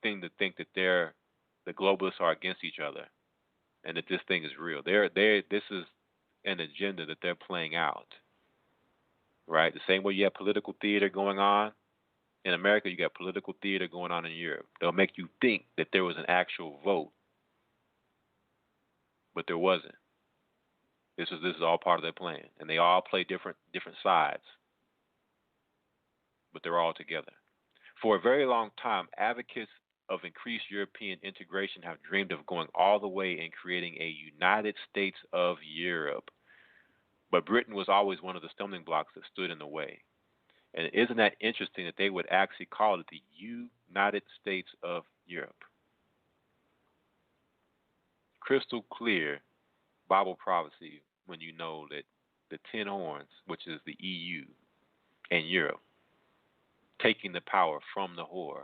thing to think that the globalists are against each other and that this thing is real. This is an agenda that they're playing out, right? The same way you have political theater going on in America, you got political theater going on in Europe. They'll make you think that there was an actual vote but there wasn't. This is all part of their plan, and they all play different sides, but they're all together. For a very long time, advocates of increased European integration have dreamed of going all the way and creating a United States of Europe. But Britain was always one of the stumbling blocks that stood in the way. And isn't that interesting that they would actually call it the United States of Europe? Crystal clear Bible prophecy when you know that the ten horns, which is the EU and Europe, taking the power from the whore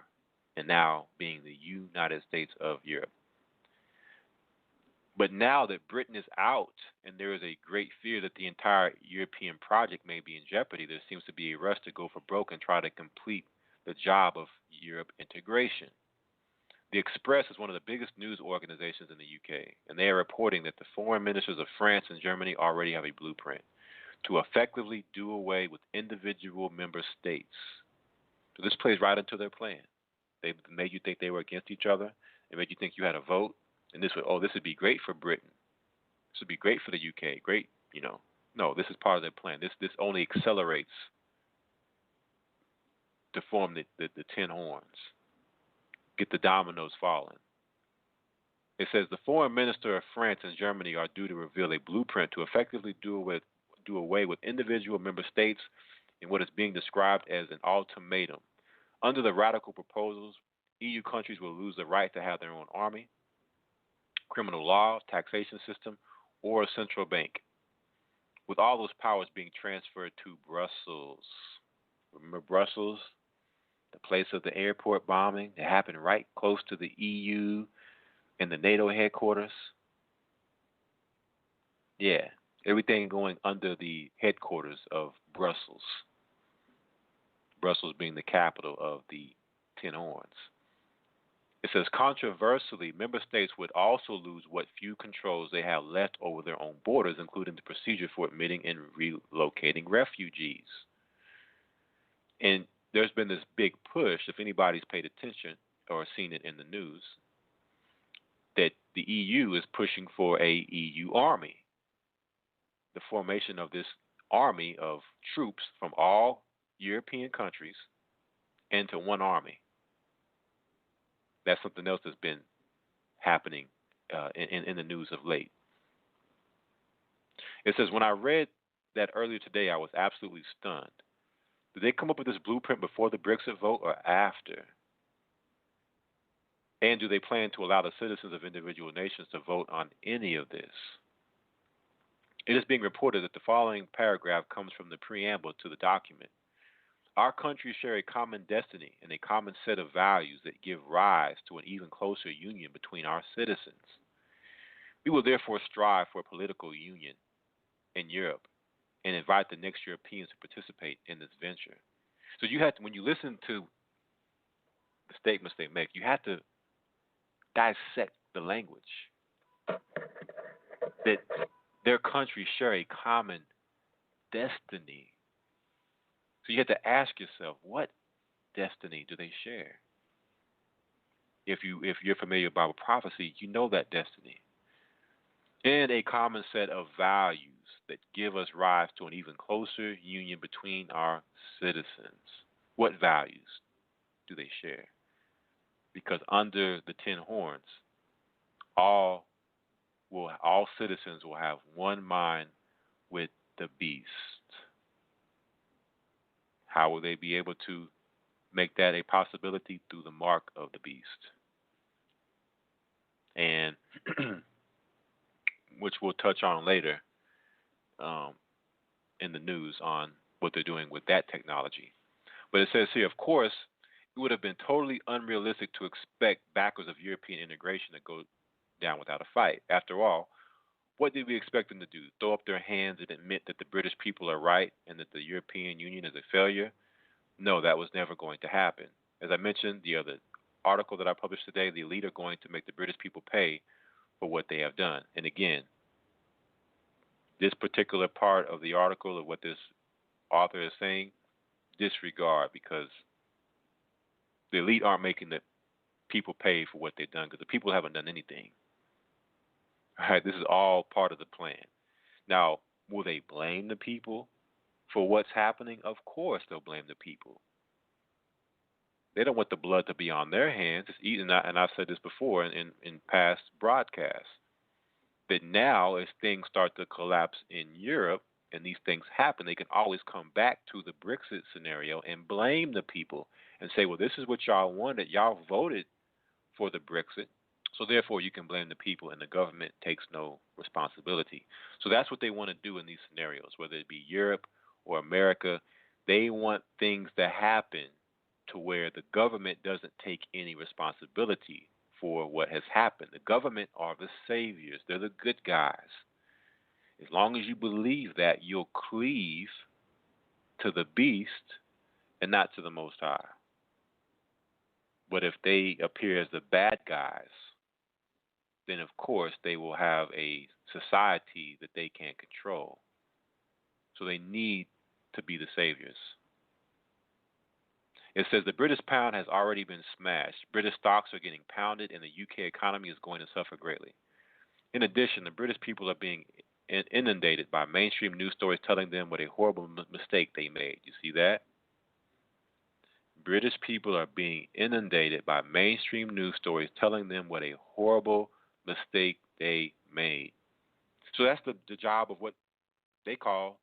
and now being the United States of Europe. But now that Britain is out and there is a great fear that the entire European project may be in jeopardy, there seems to be a rush to go for broke and try to complete the job of Europe integration. The Express is one of the biggest news organizations in the UK, and they are reporting that the foreign ministers of France and Germany already have a blueprint to effectively do away with individual member states. So this plays right into their plan. They made you think they were against each other. They made you think you had a vote, and this would be great for Britain. This would be great for the UK. Great, No, this is part of their plan. This only accelerates to form the ten horns. Get the dominoes falling. It says the foreign minister of France and Germany are due to reveal a blueprint to effectively do away with individual member states in what is being described as an ultimatum. Under the radical proposals, EU countries will lose the right to have their own army, criminal law, taxation system, or a central bank, with all those powers being transferred to Brussels. Remember Brussels? The place of the airport bombing that happened right close to the EU and the NATO headquarters. Yeah, everything going under the headquarters of Brussels. Brussels being the capital of the Ten Horns. It says, controversially, member states would also lose what few controls they have left over their own borders, including the procedure for admitting and relocating refugees. And there's been this big push, if anybody's paid attention or seen it in the news, that the EU is pushing for a EU army. The formation of this army of troops from all European countries into one army. That's something else that's been happening in the news of late. It says, when I read that earlier today, I was absolutely stunned. Did they come up with this blueprint before the Brexit vote or after? And do they plan to allow the citizens of individual nations to vote on any of this? It is being reported that the following paragraph comes from the preamble to the document. Our countries share a common destiny and a common set of values that give rise to an even closer union between our citizens. We will therefore strive for a political union in Europe and invite the next Europeans to participate in this venture. So you have to, when you listen to the statements they make, you have to dissect the language. That their countries share a common destiny. So you have to ask yourself, what destiny do they share? If you're familiar with Bible prophecy, you know that destiny. And a common set of values that give us rise to an even closer union between our citizens. What values do they share? Because under the ten horns, all citizens will have one mind with the beast. How will they be able to make that a possibility? Through the mark of the beast. And which we'll touch on later in the news on what they're doing with that technology. But it says here, of course, it would have been totally unrealistic to expect backers of European integration to go down without a fight. After all, what did we expect them to do? Throw up their hands and admit that the British people are right and that the European Union is a failure? No, that was never going to happen. As I mentioned, the other article that I published today, the elite are going to make the British people pay for what they have done. And again, this particular part of the article of what this author is saying, disregard, because the elite aren't making the people pay for what they've done, because the people haven't done anything. Right? This is all part of the plan. Now, will they blame the people for what's happening? Of course, they'll blame the people. They don't want the blood to be on their hands. It's easy, and I've said this before in past broadcasts, that now as things start to collapse in Europe and these things happen, they can always come back to the Brexit scenario and blame the people and say, well, this is what y'all wanted. Y'all voted for the Brexit. So therefore, you can blame the people, and the government takes no responsibility. So that's what they want to do in these scenarios, whether it be Europe or America. They want things to happen to where the government doesn't take any responsibility for what has happened. The government are the saviors. They're the good guys. As long as you believe that, you'll cleave to the beast and not to the Most High. But if they appear as the bad guys, then of course they will have a society that they can't control. So they need to be the saviors. It says the British pound has already been smashed. British stocks are getting pounded, and the UK economy is going to suffer greatly. In addition, the British people are being inundated by mainstream news stories telling them what a horrible mistake they made. You see that? British people are being inundated by mainstream news stories telling them what a horrible mistake they made. So that's the job of what they call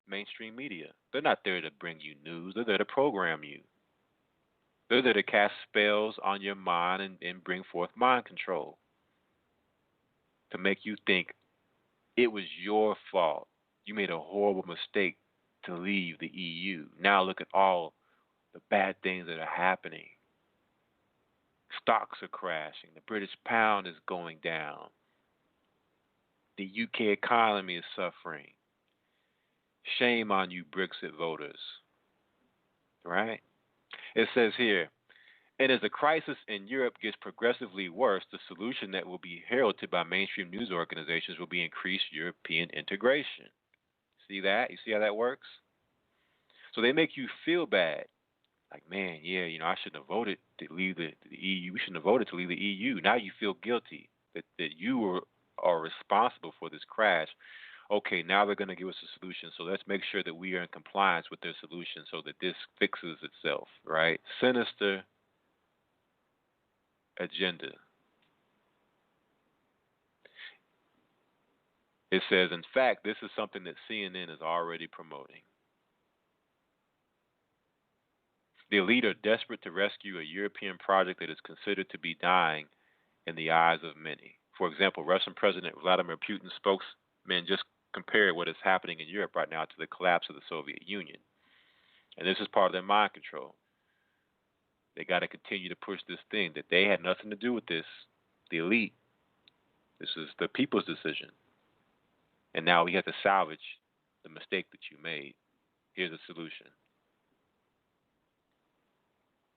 mainstream media. They're not there to bring you news. They're there to program you. They're there to cast spells on your mind and bring forth mind control, to make you think it was your fault. You made a horrible mistake to leave the EU. Now look at all the bad things that are happening. Stocks are crashing. The British pound is going down. The UK economy is suffering. Shame on you, Brexit voters. Right? It says here, and as the crisis in Europe gets progressively worse, the solution that will be heralded by mainstream news organizations will be increased European integration. See that? You see how that works? So they make you feel bad. Like, man, yeah, I shouldn't have voted to leave the EU. We shouldn't have voted to leave the EU. Now you feel guilty that you are responsible for this crash. Okay, now they're going to give us a solution. So let's make sure that we are in compliance with their solution so that this fixes itself, right? Sinister agenda. It says, in fact, this is something that CNN is already promoting. The elite are desperate to rescue a European project that is considered to be dying in the eyes of many. For example, Russian President Vladimir Putin's spokesman just compared what is happening in Europe right now to the collapse of the Soviet Union. And this is part of their mind control. They got to continue to push this thing that they had nothing to do with this, the elite. This is the people's decision. And now we have to salvage the mistake that you made. Here's a solution.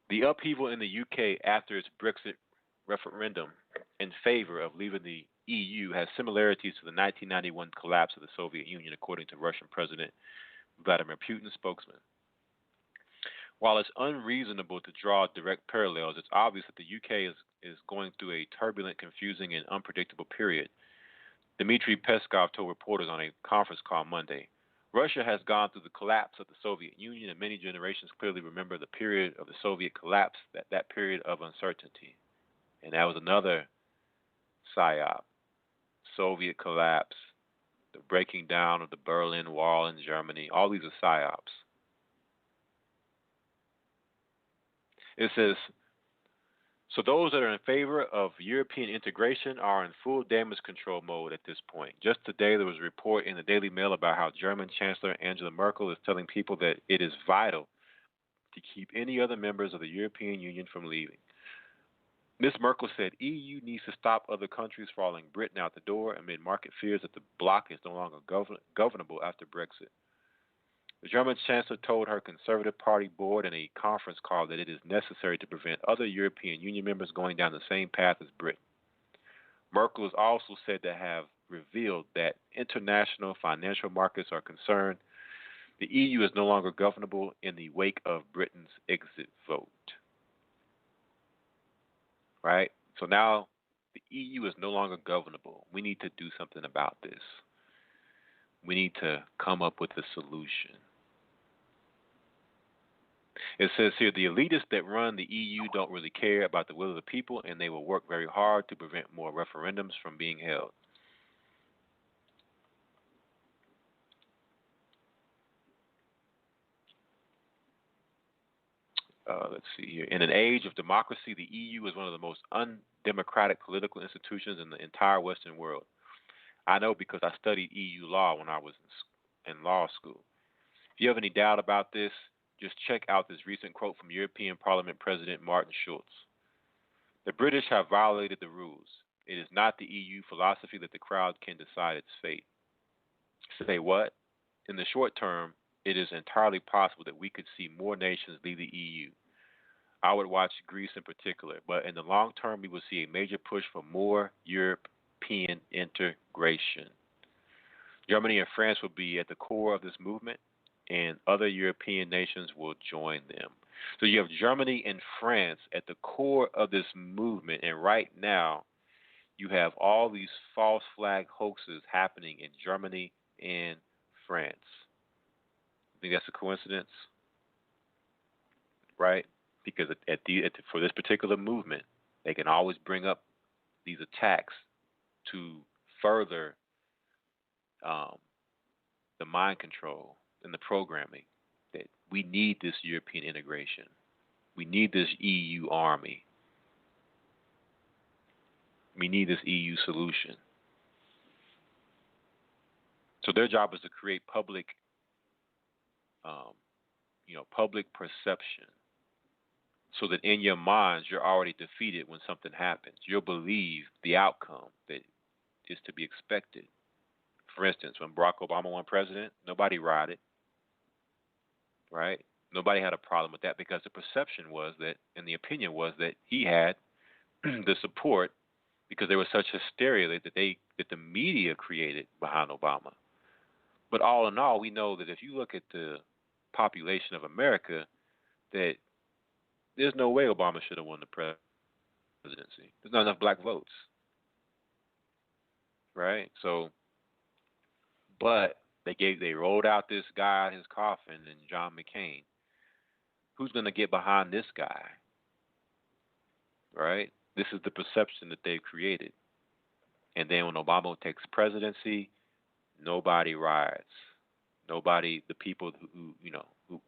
The upheaval in the UK after its Brexit referendum in favor of leaving the EU has similarities to the 1991 collapse of the Soviet Union, according to Russian President Vladimir Putin's spokesman. While it's unreasonable to draw direct parallels, it's obvious that the UK is going through a turbulent, confusing, and unpredictable period. Dmitry Peskov told reporters on a conference call Monday. Russia has gone through the collapse of the Soviet Union, and many generations clearly remember the period of the Soviet collapse, that period of uncertainty. And that was another psyop. Soviet collapse, the breaking down of the Berlin Wall in Germany, all these are psyops. It says, so those that are in favor of European integration are in full damage control mode at this point. Just today there was a report in the Daily Mail about how German Chancellor Angela Merkel is telling people that it is vital to keep any other members of the European Union from leaving. Ms. Merkel said EU needs to stop other countries following Britain out the door amid market fears that the bloc is no longer governable after Brexit. The German Chancellor told her Conservative Party board in a conference call that it is necessary to prevent other European Union members going down the same path as Britain. Merkel is also said to have revealed that international financial markets are concerned the EU is no longer governable in the wake of Britain's exit vote. Right? So now the EU is no longer governable. We need to do something about this. We need to come up with a solution. It says here the elitists that run the EU don't really care about the will of the people, and they will work very hard to prevent more referendums from being held. Let's see here. In an age of democracy, the EU is one of the most undemocratic political institutions in the entire Western world. I know because I studied EU law when I was in law school. If you have any doubt about this, just check out this recent quote from European Parliament President Martin Schulz. The British have violated the rules. It is not the EU philosophy that the crowd can decide its fate. Say what? In the short term, it is entirely possible that we could see more nations leave the EU. I would watch Greece in particular, but in the long term, we will see a major push for more European integration. Germany and France will be at the core of this movement, and other European nations will join them. So you have Germany and France at the core of this movement, and right now you have all these false flag hoaxes happening in Germany and France. You think that's a coincidence? Right? Because for this particular movement, they can always bring up these attacks to further the mind control and the programming that we need this European integration. We need this EU army. We need this EU solution. So their job is to create public perception, so that in your minds you're already defeated when something happens. You'll believe the outcome that is to be expected. For instance, when Barack Obama won president, nobody rioted, right? Nobody had a problem with that because the perception was that, and the opinion was that he had the support because there was such hysteria that the media created behind Obama. But all in all, we know that if you look at the population of America, that there's no way Obama should have won the presidency. There's not enough black votes, right? So, but they rolled out this guy out his coffin, and John McCain. Who's going to get behind this guy, right? This is the perception that they've created. And then when Obama takes presidency, nobody riots. Nobody, the people who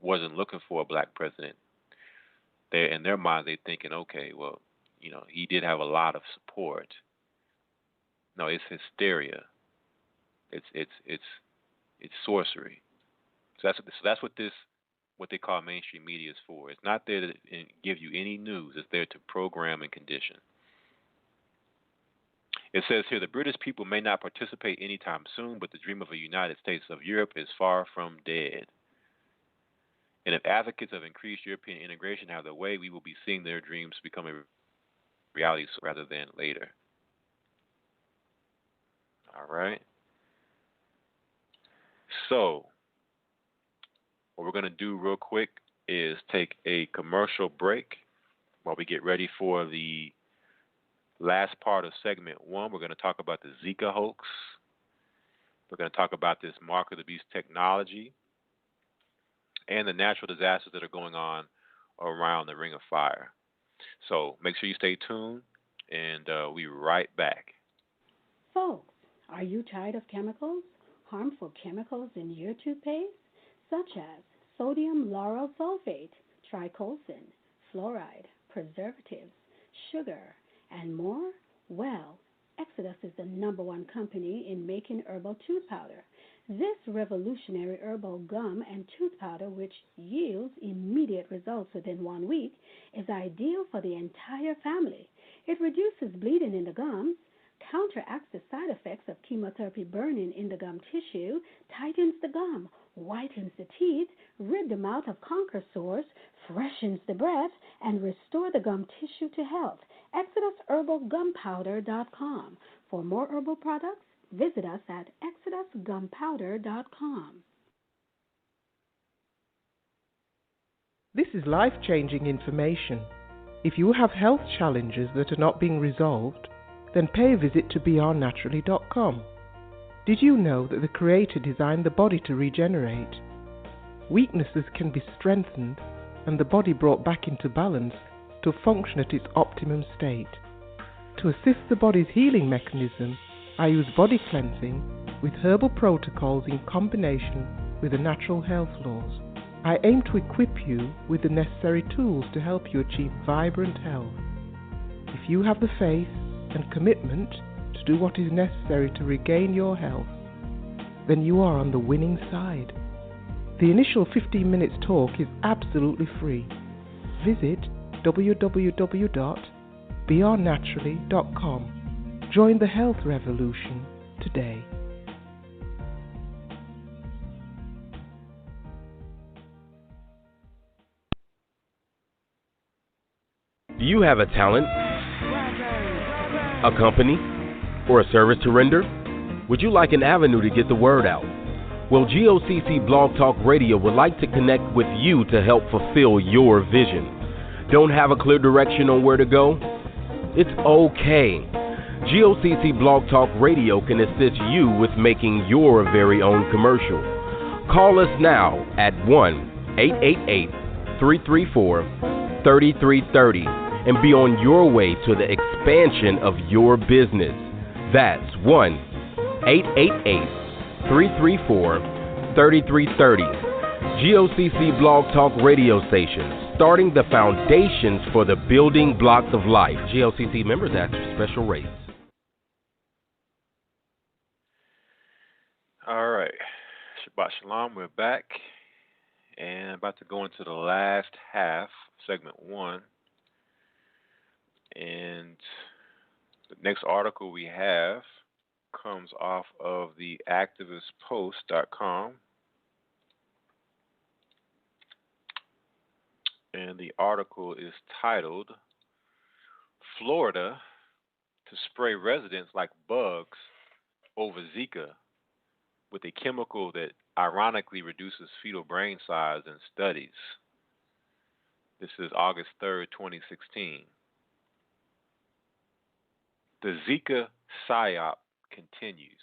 wasn't looking for a black president, they in their mind they're thinking, okay, well, he did have a lot of support. No, it's hysteria. It's sorcery. So that's what they call mainstream media is for. It's not there to give you any news. It's there to program and condition. It says here, the British people may not participate anytime soon, but the dream of a United States of Europe is far from dead. And if advocates of increased European integration have their way, we will be seeing their dreams become a reality rather than later. All right. So, what we're going to do real quick is take a commercial break while we get ready for the last part of segment 1. We're going to talk about the Zika hoax. We're going to talk about this mark of the beast technology and the natural disasters that are going on around the Ring of Fire. So make sure you stay tuned, and we'll be right back. Folks, are you tired of chemicals? Harmful chemicals in your toothpaste, such as sodium lauryl sulfate, tricolsan, fluoride, preservatives, sugar, and more? Well, Exodus is the #1 company in making herbal tooth powder. This revolutionary herbal gum and tooth powder, which yields immediate results within 1 week, is ideal for the entire family. It reduces bleeding in the gums, counteracts the side effects of chemotherapy burning in the gum tissue, tightens the gum, whitens the teeth, rid the mouth of canker sores, freshens the breath, and restore the gum tissue to health. ExodusHerbalGumPowder.com. For more herbal products, visit us at ExodusGumPowder.com. This is life-changing information. If you have health challenges that are not being resolved, then pay a visit to beyournaturally.com. Did you know that the Creator designed the body to regenerate? Weaknesses can be strengthened and the body brought back into balance to function at its optimum state. To assist the body's healing mechanism, I use body cleansing with herbal protocols in combination with the natural health laws. I aim to equip you with the necessary tools to help you achieve vibrant health. If you have the faith and commitment to do what is necessary to regain your health, then you are on the winning side. The initial 15 minutes talk is absolutely free. Visit www.beyournaturally.com. Join the health revolution today. Do you have a talent, a company, or a service to render? Would you like an avenue to get the word out? Well, GOCC Blog Talk Radio would like to connect with you to help fulfill your vision. Don't have a clear direction on where to go? It's okay. GOCC Blog Talk Radio can assist you with making your very own commercial. Call us now at 1-888-334-3330 and be on your way to the expansion of your business. That's 1-888-334-3330. GOCC Blog Talk Radio Station, starting the foundations for the building blocks of life. GOCC members ask for special rates. All right. Shabbat Shalom. We're back and about to go into the last half, segment 1. And the next article we have comes off of the activistpost.com. And the article is titled, Florida to spray residents like bugs over Zika with a chemical that ironically reduces fetal brain size in studies. This is August 3rd, 2016. The Zika PSYOP continues.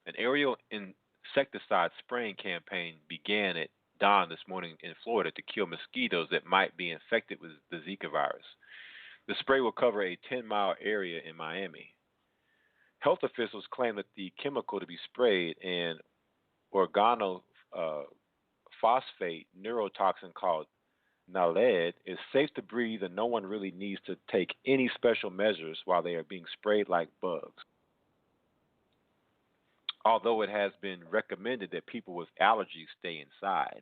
An aerial insecticide spraying campaign began at dawn this morning in Florida to kill mosquitoes that might be infected with the Zika virus. The spray will cover a 10-mile area in Miami. Health officials claim that the chemical to be sprayed, an organophosphate neurotoxin called Naled, is safe to breathe and no one really needs to take any special measures while they are being sprayed like bugs. Although it has been recommended that people with allergies stay inside.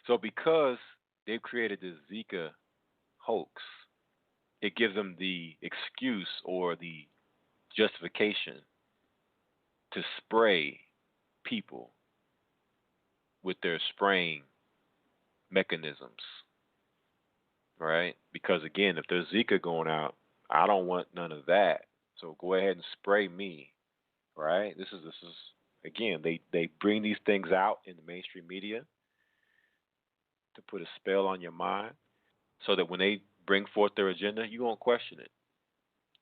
So because they've created this Zika hoax, it gives them the excuse or the justification to spray people with their spraying mechanisms, right? Because again, if there's Zika going out, I don't want none of that. So go ahead and spray me, right? This is again, they bring these things out in the mainstream media to put a spell on your mind so that when they bring forth their agenda, you won't question it.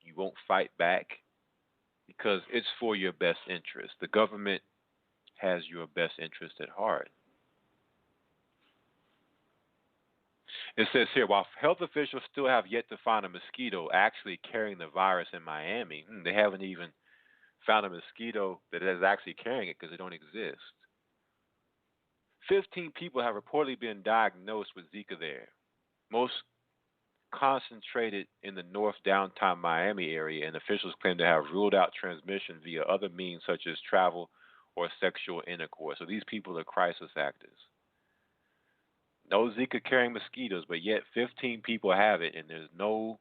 You won't fight back because it's for your best interest. The government has your best interest at heart. It says here, while health officials still have yet to find a mosquito actually carrying the virus in Miami, they haven't even found a mosquito that is actually carrying it because they don't exist. 15 people have reportedly been diagnosed with Zika there, most concentrated in the north downtown Miami area, and officials claim to have ruled out transmission via other means such as travel or sexual intercourse. So these people are crisis actors. No Zika carrying mosquitoes, but yet 15 people have it, and there's no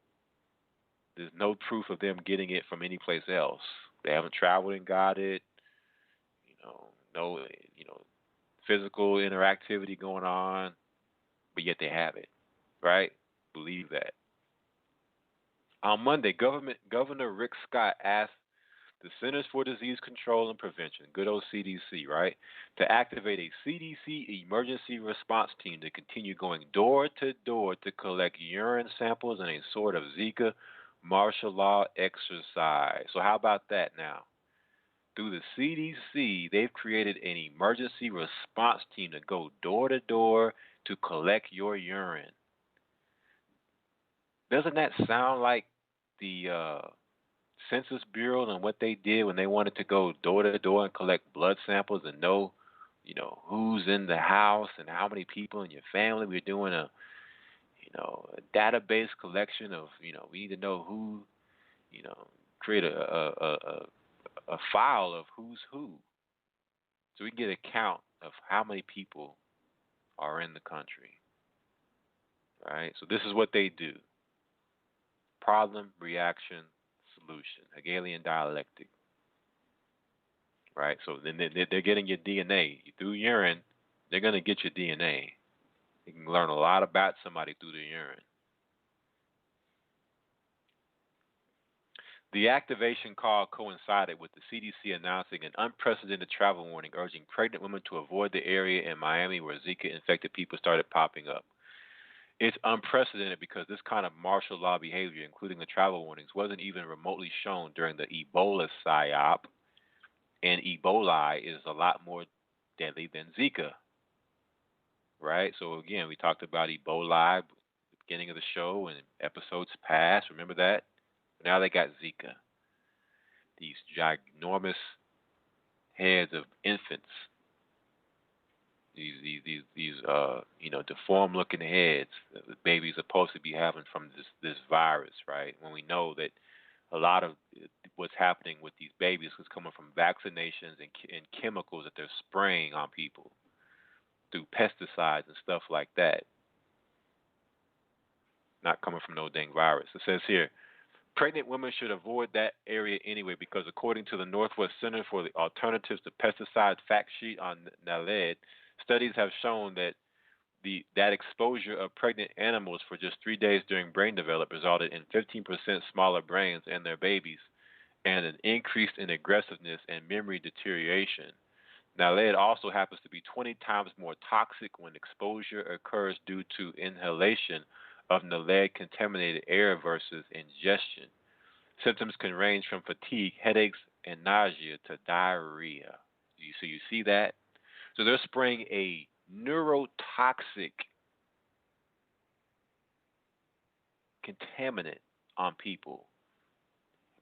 proof of them getting it from any place else. They haven't traveled and got it. No physical interactivity going on, but yet they have it, right? Believe that. On Monday, Governor Rick Scott asked the Centers for Disease Control and Prevention, good old CDC, right, to activate a CDC emergency response team to continue going door to door to collect urine samples and a sort of Zika martial law exercise. So how about that now? Through the CDC, they've created an emergency response team to go door to door to collect your urine. Doesn't that sound like the Census Bureau and what they did when they wanted to go door to door and collect blood samples and know, who's in the house and how many people in your family? We're doing a database collection of, we need to know who, create a file of who's who, so we can get a count of how many people are in the country, right? So this is what they do: problem, reaction, solution, Hegelian dialectic, right? So then they're getting your DNA through urine. They're going to get your DNA. You can learn a lot about somebody through the urine. The activation call coincided with the CDC announcing an unprecedented travel warning urging pregnant women to avoid the area in Miami where Zika-infected people started popping up. It's unprecedented because this kind of martial law behavior, including the travel warnings, wasn't even remotely shown during the Ebola psyop, and Ebola is a lot more deadly than Zika, right? So again, we talked about Ebola at the beginning of the show and episodes past. Remember that? Now they got Zika. These ginormous heads of infants. These deformed looking heads that the babies are supposed to be having from this virus, right? When we know that a lot of what's happening with these babies is coming from vaccinations and chemicals that they're spraying on people through pesticides and stuff like that. Not coming from no dang virus. It says here, pregnant women should avoid that area anyway because according to the Northwest Center for the Alternatives to Pesticides fact sheet on NALED, studies have shown that that exposure of pregnant animals for just 3 days during brain development resulted in 15% smaller brains in their babies and an increase in aggressiveness and memory deterioration. Now, lead also happens to be 20 times more toxic when exposure occurs due to inhalation of lead-contaminated air versus ingestion. Symptoms can range from fatigue, headaches, and nausea to diarrhea. You see that? So they're spraying a neurotoxic contaminant on people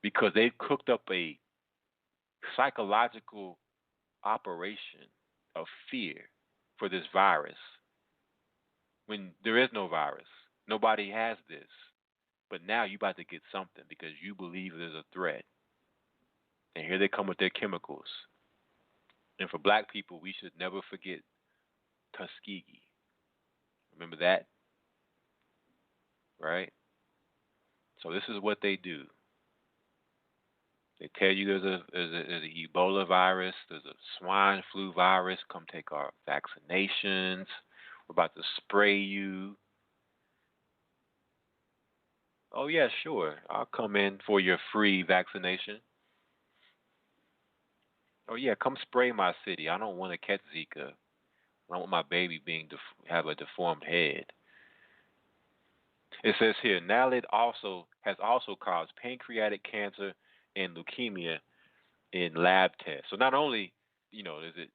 because they've cooked up a psychological operation of fear for this virus when there is no virus. Nobody has this. But now you're about to get something because you believe there's a threat. And here they come with their chemicals. And for black people, we should never forget Tuskegee. Remember that? Right? So this is what they do. They tell you there's an Ebola virus, there's a swine flu virus. Come take our vaccinations. We're about to spray you. Oh yeah, sure. I'll come in for your free vaccination. Oh yeah, come spray my city. I don't want to catch Zika. I don't want my baby have a deformed head. It says here, NALED has also caused pancreatic cancer and leukemia in lab tests. So not only, does it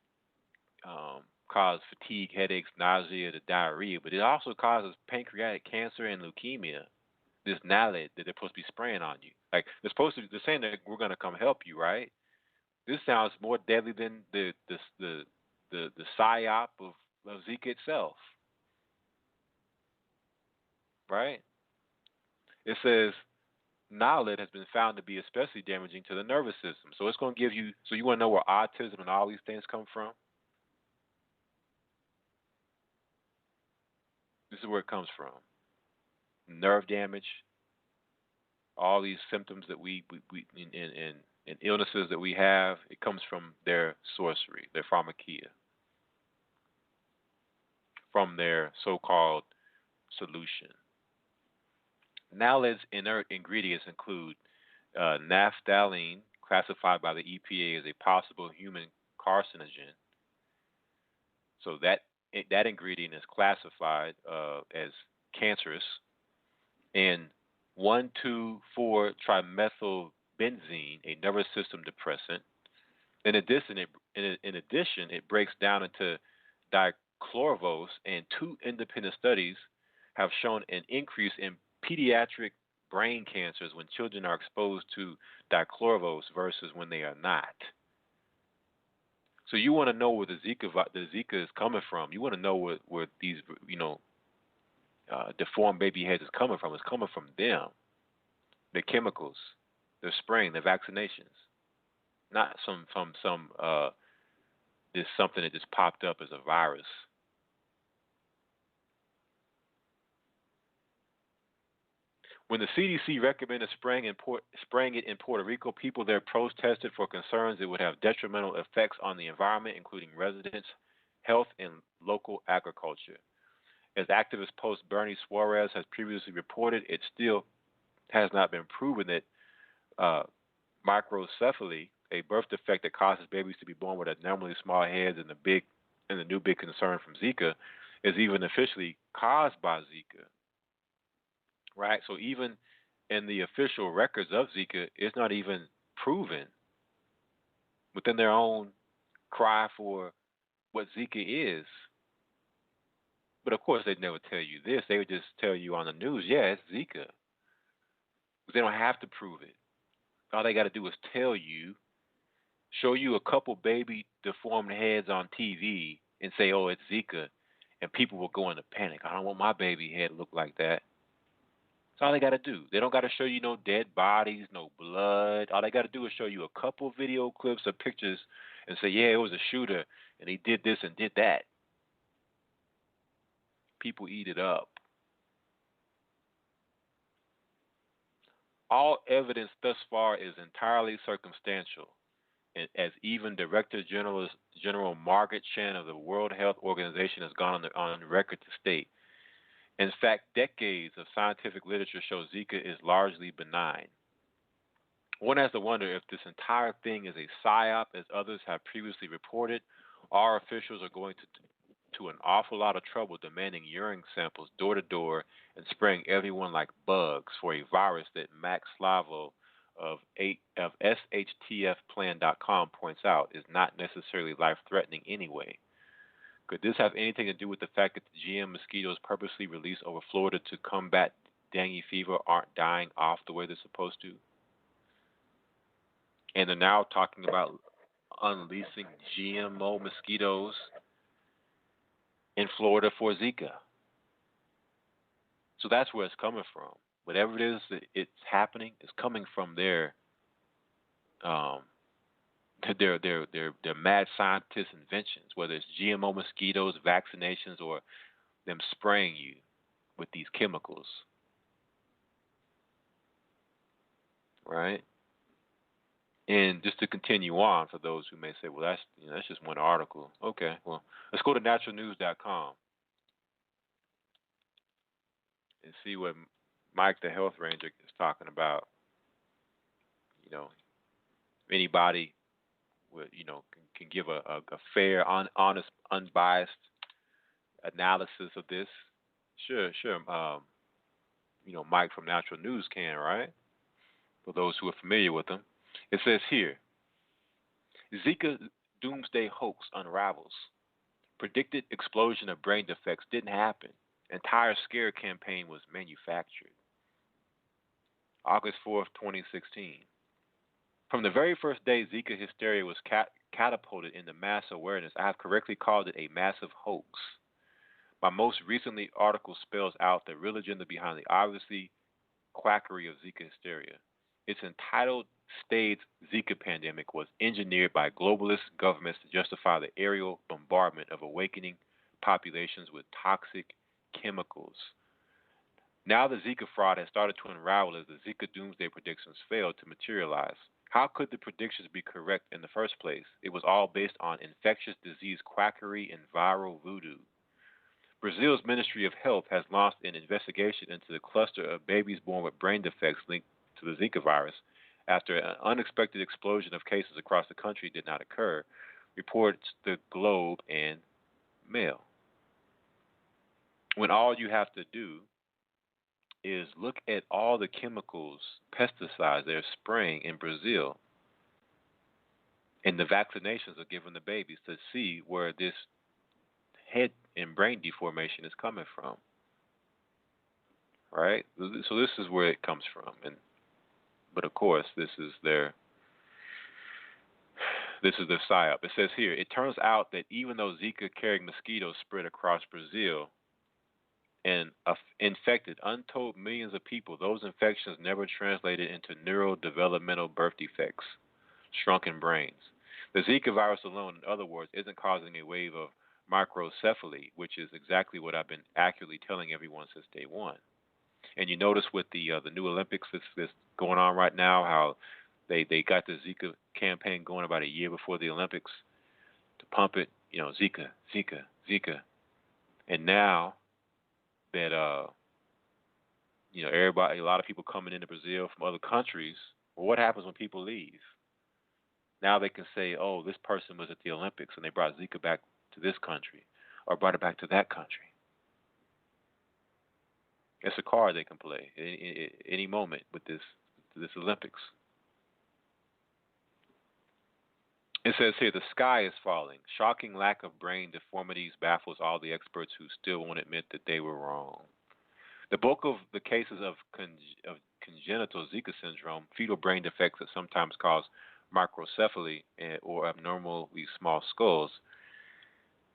cause fatigue, headaches, nausea, the diarrhea, but it also causes pancreatic cancer and leukemia. This NALED that they're supposed to be spraying on you, like they're saying that we're going to come help you, right? This sounds more deadly than the psyop of Zika itself, right? It says NALED has been found to be especially damaging to the nervous system. So it's going to give you. So you want to know where autism and all these things come from? This is where it comes from. Nerve damage, all these symptoms that we and illnesses that we have, it comes from their sorcery, their pharmakia, from their so-called solution. NALED's inert ingredients include naphthalene, classified by the EPA as a possible human carcinogen. So that ingredient is classified as cancerous, and 1,2,4-trimethylbenzene, a nervous system depressant. In addition, it breaks down into dichlorvos, and two independent studies have shown an increase in pediatric brain cancers when children are exposed to dichlorvos versus when they are not. So you want to know where the Zika is coming from. You want to know where these deformed baby heads is coming from. It's coming from them, the chemicals, their spraying, the vaccinations, not from some this something that just popped up as a virus. When the CDC recommended spraying it in Puerto Rico, people there protested for concerns it would have detrimental effects on the environment, including residents' health and local agriculture. As activist post Bernie Suarez has previously reported, it still has not been proven that uh, microcephaly, a birth defect that causes babies to be born with abnormally small heads, and the new big concern from Zika, is even officially caused by Zika. Right? So even in the official records of Zika, it's not even proven within their own cry for what Zika is. But of course, they'd never tell you this. They would just tell you on the news, yeah, it's Zika. Because they don't have to prove it. All they got to do is tell you, show you a couple baby deformed heads on TV and say, oh, it's Zika. And people will go into panic. I don't want my baby head to look like that. That's all they got to do. They don't got to show you no dead bodies, no blood. All they got to do is show you a couple video clips or pictures and say, yeah, it was a shooter and he did this and did that. People eat it up. All evidence thus far is entirely circumstantial, as even Director General Margaret Chan of the World Health Organization has gone on record to state. In fact, decades of scientific literature show Zika is largely benign. One has to wonder if this entire thing is a psyop, as others have previously reported. Our officials are going to an awful lot of trouble demanding urine samples door to door and spraying everyone like bugs for a virus that Max Slavo of SHTFplan.com points out is not necessarily life-threatening anyway. Could this have anything to do with the fact that the GM mosquitoes purposely released over Florida to combat dengue fever aren't dying off the way they're supposed to? And they're now talking about unleashing GMO mosquitoes in Florida for Zika. So that's where it's coming from. Whatever it is that it's happening, is coming from their mad scientist inventions, whether it's GMO mosquitoes, vaccinations, or them spraying you with these chemicals. Right? And just to continue on, for those who may say, well, that's just one article. Okay, well, let's go to naturalnews.com and see what Mike the Health Ranger is talking about. You know, if anybody would, can give a fair, honest, unbiased analysis of this. Sure. Mike from Natural News can, right? For those who are familiar with him. It says here, Zika doomsday hoax unravels. Predicted explosion of brain defects didn't happen. Entire scare campaign was manufactured. August 4th, 2016. From the very first day Zika hysteria was catapulted into mass awareness, I have correctly called it a massive hoax. My most recently article spells out the real agenda behind the obviously quackery of Zika hysteria. Its entitled staged Zika pandemic was engineered by globalist governments to justify the aerial bombardment of awakening populations with toxic chemicals. Now the Zika fraud has started to unravel as the Zika doomsday predictions failed to materialize. How could the predictions be correct in the first place? It was all based on infectious disease quackery and viral voodoo. Brazil's Ministry of Health has launched an investigation into the cluster of babies born with brain defects linked to the Zika virus after an unexpected explosion of cases across the country did not occur, reports the Globe and Mail. When all you have to do is look at all the chemicals, pesticides they're spraying in Brazil, and the vaccinations are given to babies to see where this head and brain deformation is coming from. Right? So this is where it comes from, but of course this is their psyop. It says here, it turns out that even though Zika carrying mosquitoes spread across Brazil and infected untold millions of people, those infections never translated into neurodevelopmental birth defects, shrunken brains. The Zika virus alone, in other words, isn't causing a wave of microcephaly, which is exactly what I've been accurately telling everyone since day one. And you notice with the new Olympics that's going on right now, how they got the Zika campaign going about a year before the Olympics to pump it, Zika, Zika, Zika. And now that everybody, a lot of people coming into Brazil from other countries, well, what happens when people leave? Now they can say, oh, this person was at the Olympics and they brought Zika back to this country or brought it back to that country. It's a card they can play any moment with this Olympics. It says here, the sky is falling. Shocking lack of brain deformities baffles all the experts who still won't admit that they were wrong. The bulk of the cases of congenital Zika syndrome, fetal brain defects that sometimes cause microcephaly or abnormally small skulls,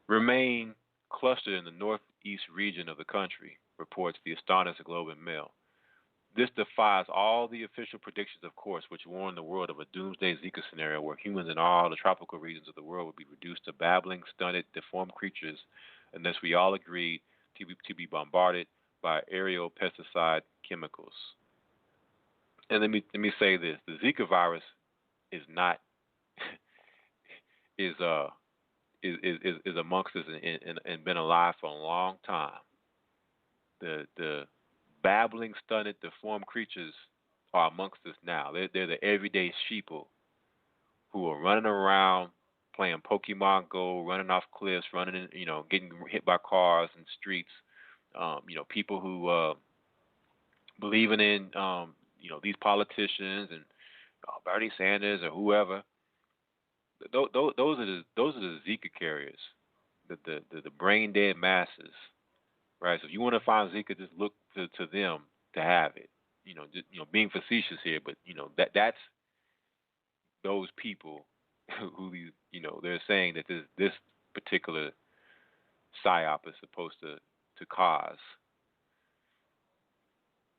remain clustered in the northeast region of the country, reports the astonished Globe and Mail. This defies all the official predictions, of course, which warn the world of a doomsday Zika scenario where humans in all the tropical regions of the world would be reduced to babbling, stunted, deformed creatures unless we all agreed to be bombarded by aerial pesticide chemicals. And let me say this: the Zika virus is not is amongst us and been alive for a long time. The babbling, stunted, deformed creatures are amongst us now. They're the everyday sheeple who are running around playing Pokemon Go, running off cliffs, running in, getting hit by cars in streets. People who believing in these politicians and Bernie Sanders or whoever. Those are the Zika carriers, the brain dead masses. Right, so if you want to find Zika, just look to them to have it. Being facetious here, but that's those people who they're saying that this particular psyop is supposed to cause.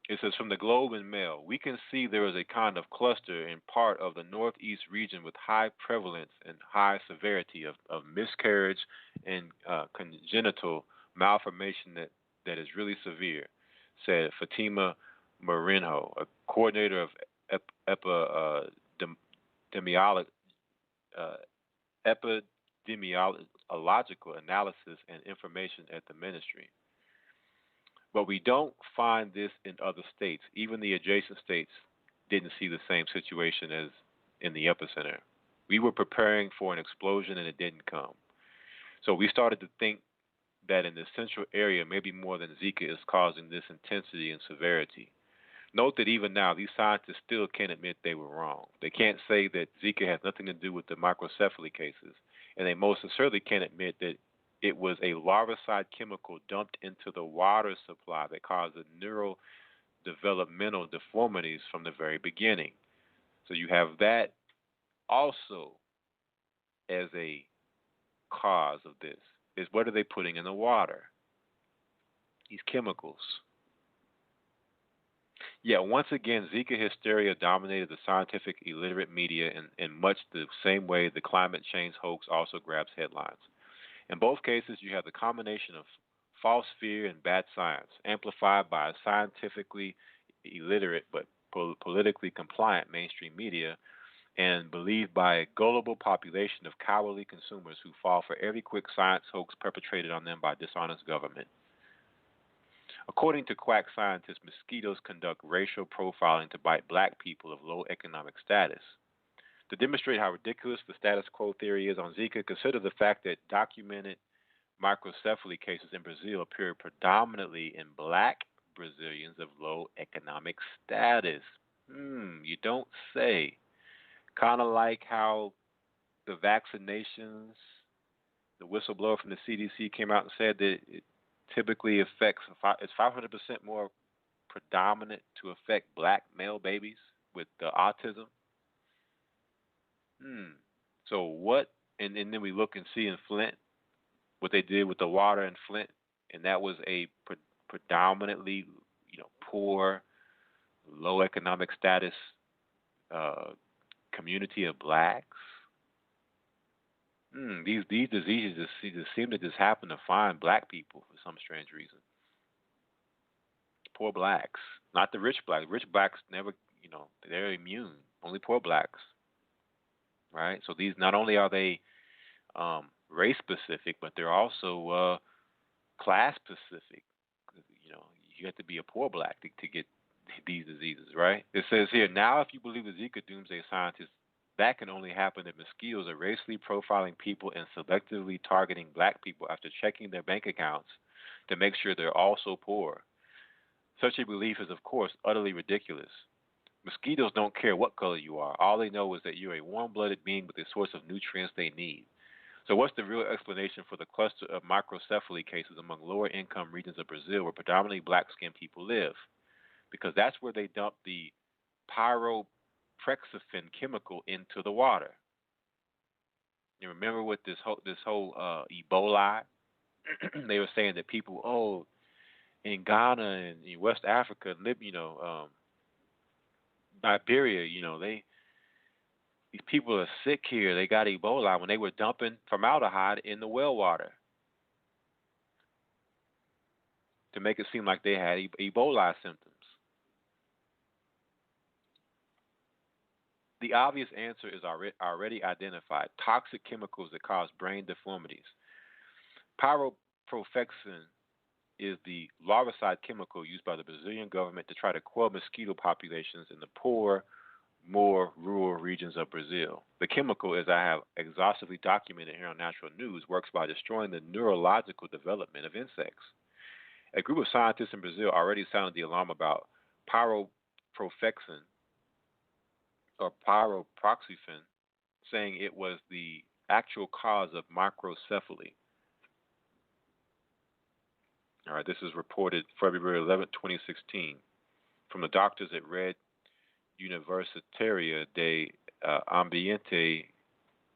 It says from the Globe and Mail, we can see there is a kind of cluster in part of the northeast region with high prevalence and high severity of miscarriage and congenital malformation that is really severe, said Fatima Marinho, a coordinator of epidemiological analysis and information at the ministry. But we don't find this in other states. Even the adjacent states didn't see the same situation as in the epicenter. We were preparing for an explosion and it didn't come. So we started to think that in the central area, maybe more than Zika is causing this intensity and severity. Note that even now, these scientists still can't admit they were wrong. They can't say that Zika has nothing to do with the microcephaly cases, and they most certainly can't admit that it was a larvicide chemical dumped into the water supply that caused the neurodevelopmental deformities from the very beginning. So you have that also as a cause of this. Is what are they putting in the water? These chemicals. Yeah, once again, Zika hysteria dominated the scientific illiterate media in much the same way the climate change hoax also grabs headlines. In both cases, you have the combination of false fear and bad science, amplified by a scientifically illiterate but politically compliant mainstream media, and believed by a gullible population of cowardly consumers who fall for every quick science hoax perpetrated on them by dishonest government. According to quack scientists, mosquitoes conduct racial profiling to bite black people of low economic status. To demonstrate how ridiculous the status quo theory is on Zika, consider the fact that documented microcephaly cases in Brazil appear predominantly in black, Brazilians of low economic status. You don't say. Kind of like how the vaccinations, the whistleblower from the CDC came out and said that it typically affects, it's 500% more predominant to affect black male babies with autism. Hmm. So what? And then we look and see in Flint what they did with the water in Flint, and that was a predominantly, poor, low economic status uh, community of blacks. These diseases just seem to just happen to find black people for some strange reason. Poor blacks, not the rich blacks. Rich blacks never, they're immune. Only poor blacks, right? So these not only are they race specific, but they're also class specific. You know, you have to be a poor black to get these diseases, right? It says here, now if you believe the Zika doomsday scientists, that can only happen if mosquitoes are racially profiling people and selectively targeting black people after checking their bank accounts to make sure they're also poor. Such a belief is, of course, utterly ridiculous. Mosquitoes don't care what color you are. All they know is that you're a warm-blooded being with the source of nutrients they need. So what's the real explanation for the cluster of microcephaly cases among lower-income regions of Brazil where predominantly black-skinned people live? Because that's where they dump the pyroprexifin chemical into the water. You remember with this whole Ebola, they were saying that people, in Ghana and in West Africa, Liberia, these people are sick here. They got Ebola when they were dumping formaldehyde in the well water to make it seem like they had Ebola symptoms. The obvious answer is already identified: toxic chemicals that cause brain deformities. Pyroprofexin is the larvicide chemical used by the Brazilian government to try to quell mosquito populations in the poor, more rural regions of Brazil. The chemical, as I have exhaustively documented here on Natural News, works by destroying the neurological development of insects. A group of scientists in Brazil already sounded the alarm about pyroprofexin or pyroproxyfen, saying it was the actual cause of microcephaly. All right, this is reported February 11, 2016, from the doctors at Red Universitaria de Ambiente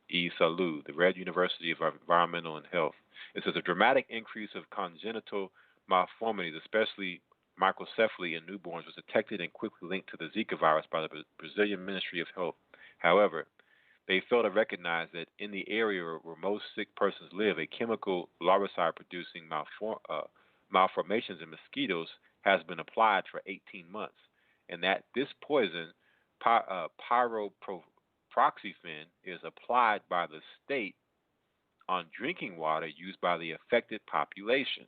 e Saúde, the Red University of Environmental and Health. It says a dramatic increase of congenital malformities, especially microcephaly in newborns, was detected and quickly linked to the Zika virus by the Brazilian Ministry of Health. However, they fail to recognize that in the area where most sick persons live, a chemical larvicide producing malformations in mosquitoes has been applied for 18 months, and that this poison, pyroproxyfen, is applied by the state on drinking water used by the affected population.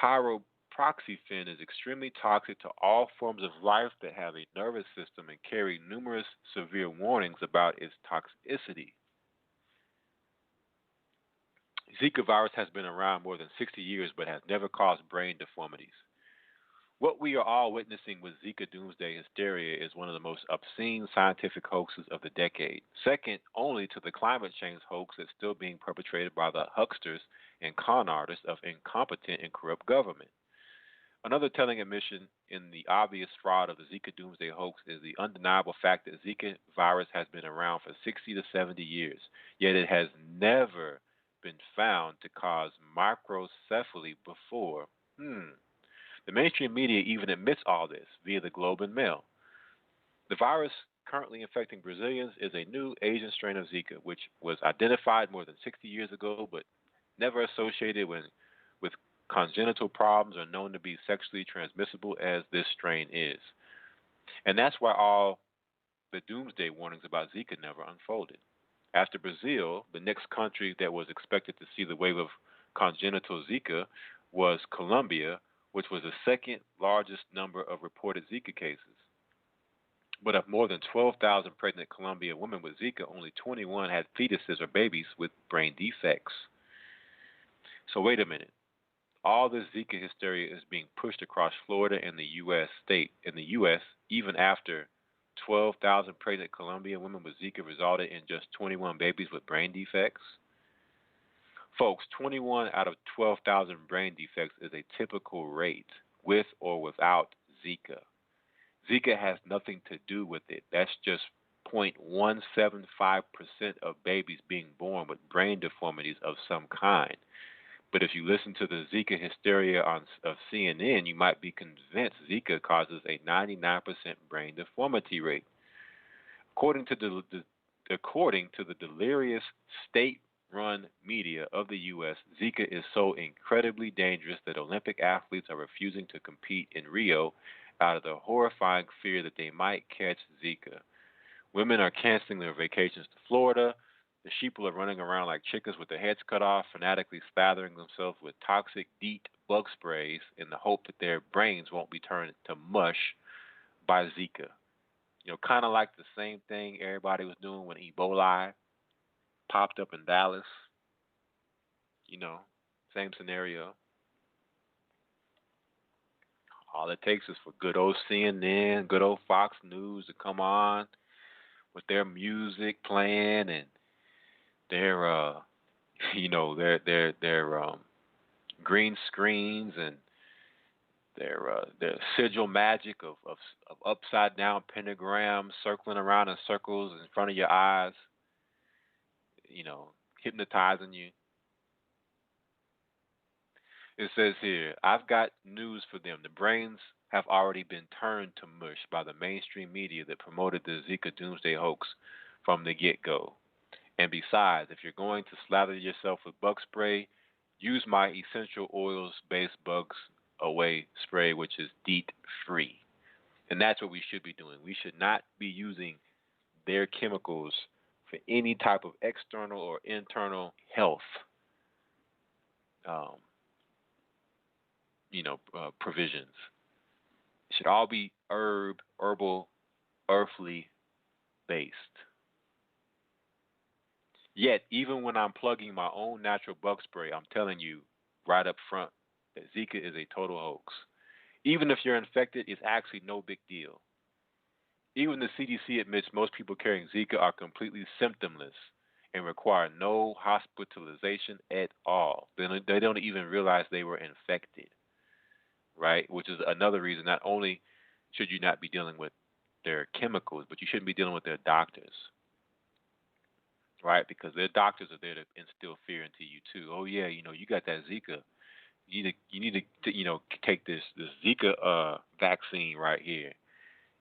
Pyroproxyfen is extremely toxic to all forms of life that have a nervous system and carry numerous severe warnings about its toxicity. Zika virus has been around more than 60 years but has never caused brain deformities. What we are all witnessing with Zika doomsday hysteria is one of the most obscene scientific hoaxes of the decade, second only to the climate change hoax that's still being perpetrated by the hucksters and con artists of incompetent and corrupt government. Another telling admission in the obvious fraud of the Zika doomsday hoax is the undeniable fact that Zika virus has been around for 60 to 70 years, yet it has never been found to cause microcephaly before. The mainstream media even admits all this via the Globe and Mail. The virus currently infecting Brazilians is a new Asian strain of Zika, which was identified more than 60 years ago but never associated with congenital problems or known to be sexually transmissible as this strain is. And that's why all the doomsday warnings about Zika never unfolded. After Brazil, the next country that was expected to see the wave of congenital Zika was Colombia, which was the second largest number of reported Zika cases. But of more than 12,000 pregnant Colombian women with Zika, only 21 had fetuses or babies with brain defects. So wait a minute. All this Zika hysteria is being pushed across Florida and the U.S., even after 12,000 pregnant Colombian women with Zika resulted in just 21 babies with brain defects. Folks, 21 out of 12,000 brain defects is a typical rate with or without Zika. Zika has nothing to do with it. That's just 0.175% of babies being born with brain deformities of some kind. But if you listen to the Zika hysteria of CNN, you might be convinced Zika causes a 99% brain deformity rate. According to the delirious state-run media of the U.S., Zika is so incredibly dangerous that Olympic athletes are refusing to compete in Rio out of the horrifying fear that they might catch Zika. Women are canceling their vacations to Florida. The sheeple are running around like chickens with their heads cut off, fanatically slathering themselves with toxic DEET bug sprays in the hope that their brains won't be turned to mush by Zika. You know, kind of like the same thing everybody was doing when Ebola popped up in Dallas. You know, same scenario. All it takes is for good old CNN, good old Fox News to come on with their music playing and their their green screens and their sigil magic of upside down pentagrams circling around in circles in front of your eyes, hypnotizing you. It says here, I've got news for them. The brains have already been turned to mush by the mainstream media that promoted the Zika doomsday hoax from the get-go. And besides, if you're going to slather yourself with bug spray, use my essential oils-based bugs away spray, which is DEET-free. And that's what we should be doing. We should not be using their chemicals for any type of external or internal health provisions. It should all be herbal, earthly based. Yet, even when I'm plugging my own natural bug spray, I'm telling you right up front that Zika is a total hoax. Even if you're infected, it's actually no big deal. Even the CDC admits most people carrying Zika are completely symptomless and require no hospitalization at all. They don't even realize they were infected, right? Which is another reason not only should you not be dealing with their chemicals, but you shouldn't be dealing with their doctors, right? Because their doctors are there to instill fear into you too. Oh yeah, you got that Zika. You need to take this Zika vaccine right here.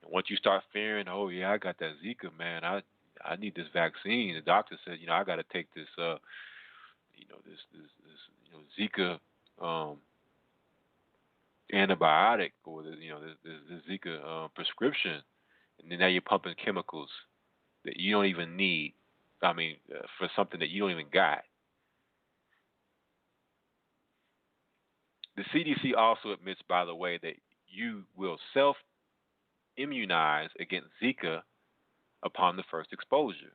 And once you start fearing, oh yeah, I got that Zika, man. I need this vaccine. The doctor says, I got to take this Zika antibiotic or this Zika prescription, and then now you're pumping chemicals that you don't even need. I mean, for something that you don't even got. The CDC also admits, by the way, that you will self-immunize against Zika upon the first exposure.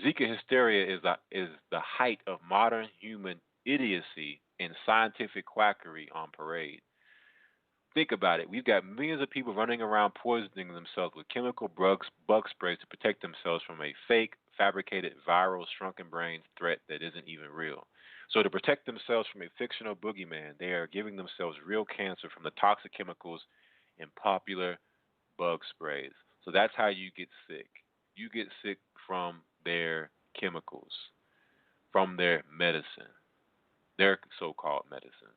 Zika hysteria is the height of modern human idiocy and scientific quackery on parade. Think about it. We've got millions of people running around poisoning themselves with chemical bug sprays to protect themselves from a fake, fabricated, viral, shrunken brain threat that isn't even real. So to protect themselves from a fictional boogeyman, they are giving themselves real cancer from the toxic chemicals in popular bug sprays. So that's how you get sick. You get sick from their chemicals, from their medicine, their so-called medicine.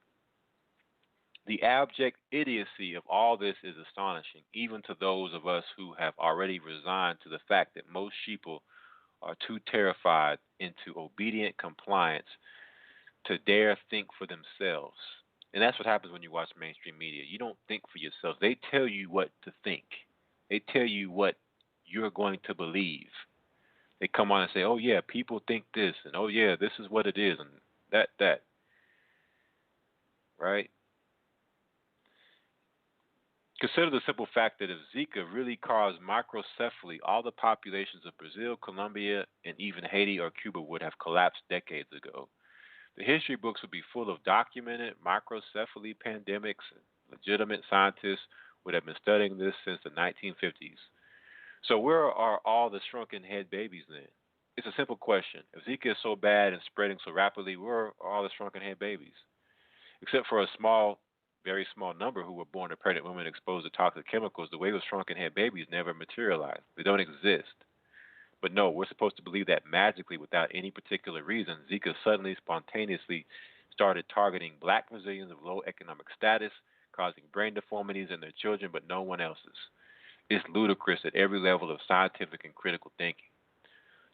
The abject idiocy of all this is astonishing, even to those of us who have already resigned to the fact that most sheeple are too terrified into obedient compliance to dare think for themselves. And that's what happens when you watch mainstream media. You don't think for yourself. They tell you what to think. They tell you what you're going to believe. They come on and say, oh, yeah, people think this, and oh, yeah, this is what it is, and that. Right? Consider the simple fact that if Zika really caused microcephaly, all the populations of Brazil, Colombia, and even Haiti or Cuba would have collapsed decades ago. The history books would be full of documented microcephaly pandemics, and legitimate scientists would have been studying this since the 1950s. So where are all the shrunken head babies then? It's a simple question. If Zika is so bad and spreading so rapidly, where are all the shrunken head babies? Except for a small, very small number who were born to pregnant women exposed to toxic chemicals, the wave of shrunken head babies never materialized. They don't exist. But no, we're supposed to believe that magically, without any particular reason, Zika suddenly, spontaneously started targeting black Brazilians of low economic status, causing brain deformities in their children, but no one else's. It's ludicrous at every level of scientific and critical thinking.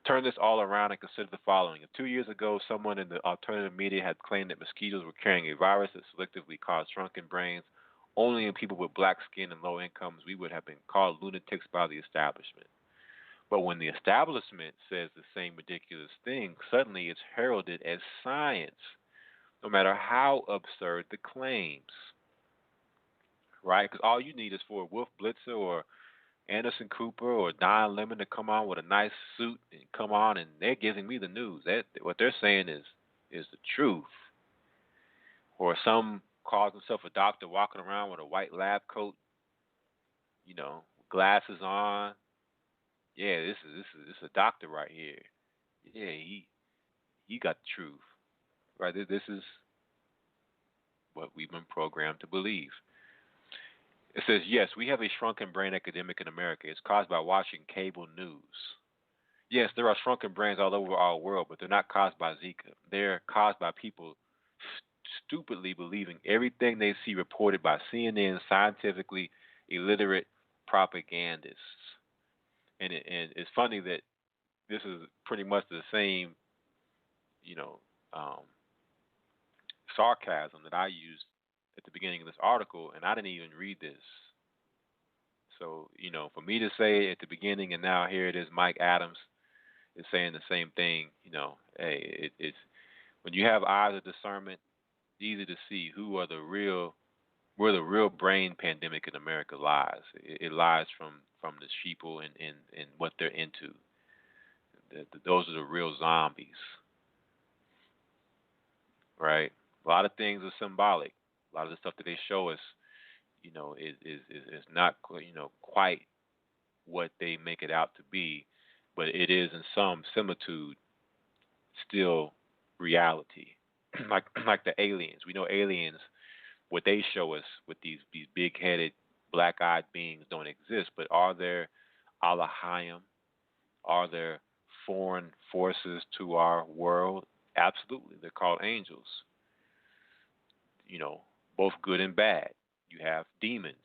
Turn this all around and consider the following. If 2 years ago someone in the alternative media had claimed that mosquitoes were carrying a virus that selectively caused shrunken brains only in people with black skin and low incomes, we would have been called lunatics by the establishment. But when the establishment says the same ridiculous thing, suddenly it's heralded as science, no matter how absurd the claims, right? Because all you need is for a Wolf Blitzer or Anderson Cooper or Don Lemon to come on with a nice suit and come on, and they're giving me the news. What they're saying is the truth. Or some calls himself a doctor walking around with a white lab coat, glasses on. Yeah, this is a doctor right here. Yeah, he got the truth. Right? This is what we've been programmed to believe. It says, yes, we have a shrunken brain epidemic in America. It's caused by watching cable news. Yes, there are shrunken brains all over our world, but they're not caused by Zika. They're caused by people stupidly believing everything they see reported by CNN scientifically illiterate propagandists. And it's funny that this is pretty much the same, you know, um, sarcasm that I used at the beginning of this article, and I didn't even read this. So, for me to say at the beginning and now here it is, Mike Adams is saying the same thing, hey, it's when you have eyes of discernment, it's easy to see where the real brain pandemic in America lies. It lies from the sheeple and what they're into. Those are the real zombies, right? A lot of things are symbolic. A lot of the stuff that they show us, is not, quite what they make it out to be, but it is in some similitude still reality. like the aliens. We know aliens, what they show us with these big headed, black eyed beings don't exist, but are there Alahayim? Are there foreign forces to our world? Absolutely. They're called angels. Both good and bad. You have demons,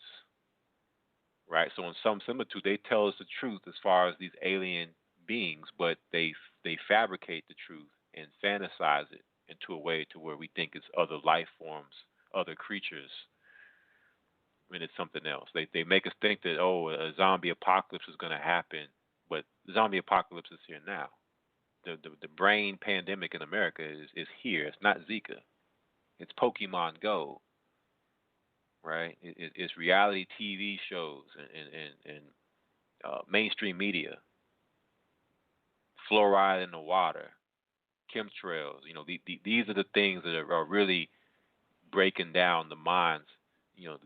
right? So in some similitude, they tell us the truth as far as these alien beings, but they fabricate the truth and fantasize it into a way to where we think it's other life forms, other creatures, when it's something else. They make us think that, a zombie apocalypse is going to happen, but the zombie apocalypse is here now. The brain pandemic in America is here. It's not Zika. It's Pokemon Go, right? It's reality TV shows and mainstream media, fluoride in the water, chemtrails. These are the things that are really breaking down the minds.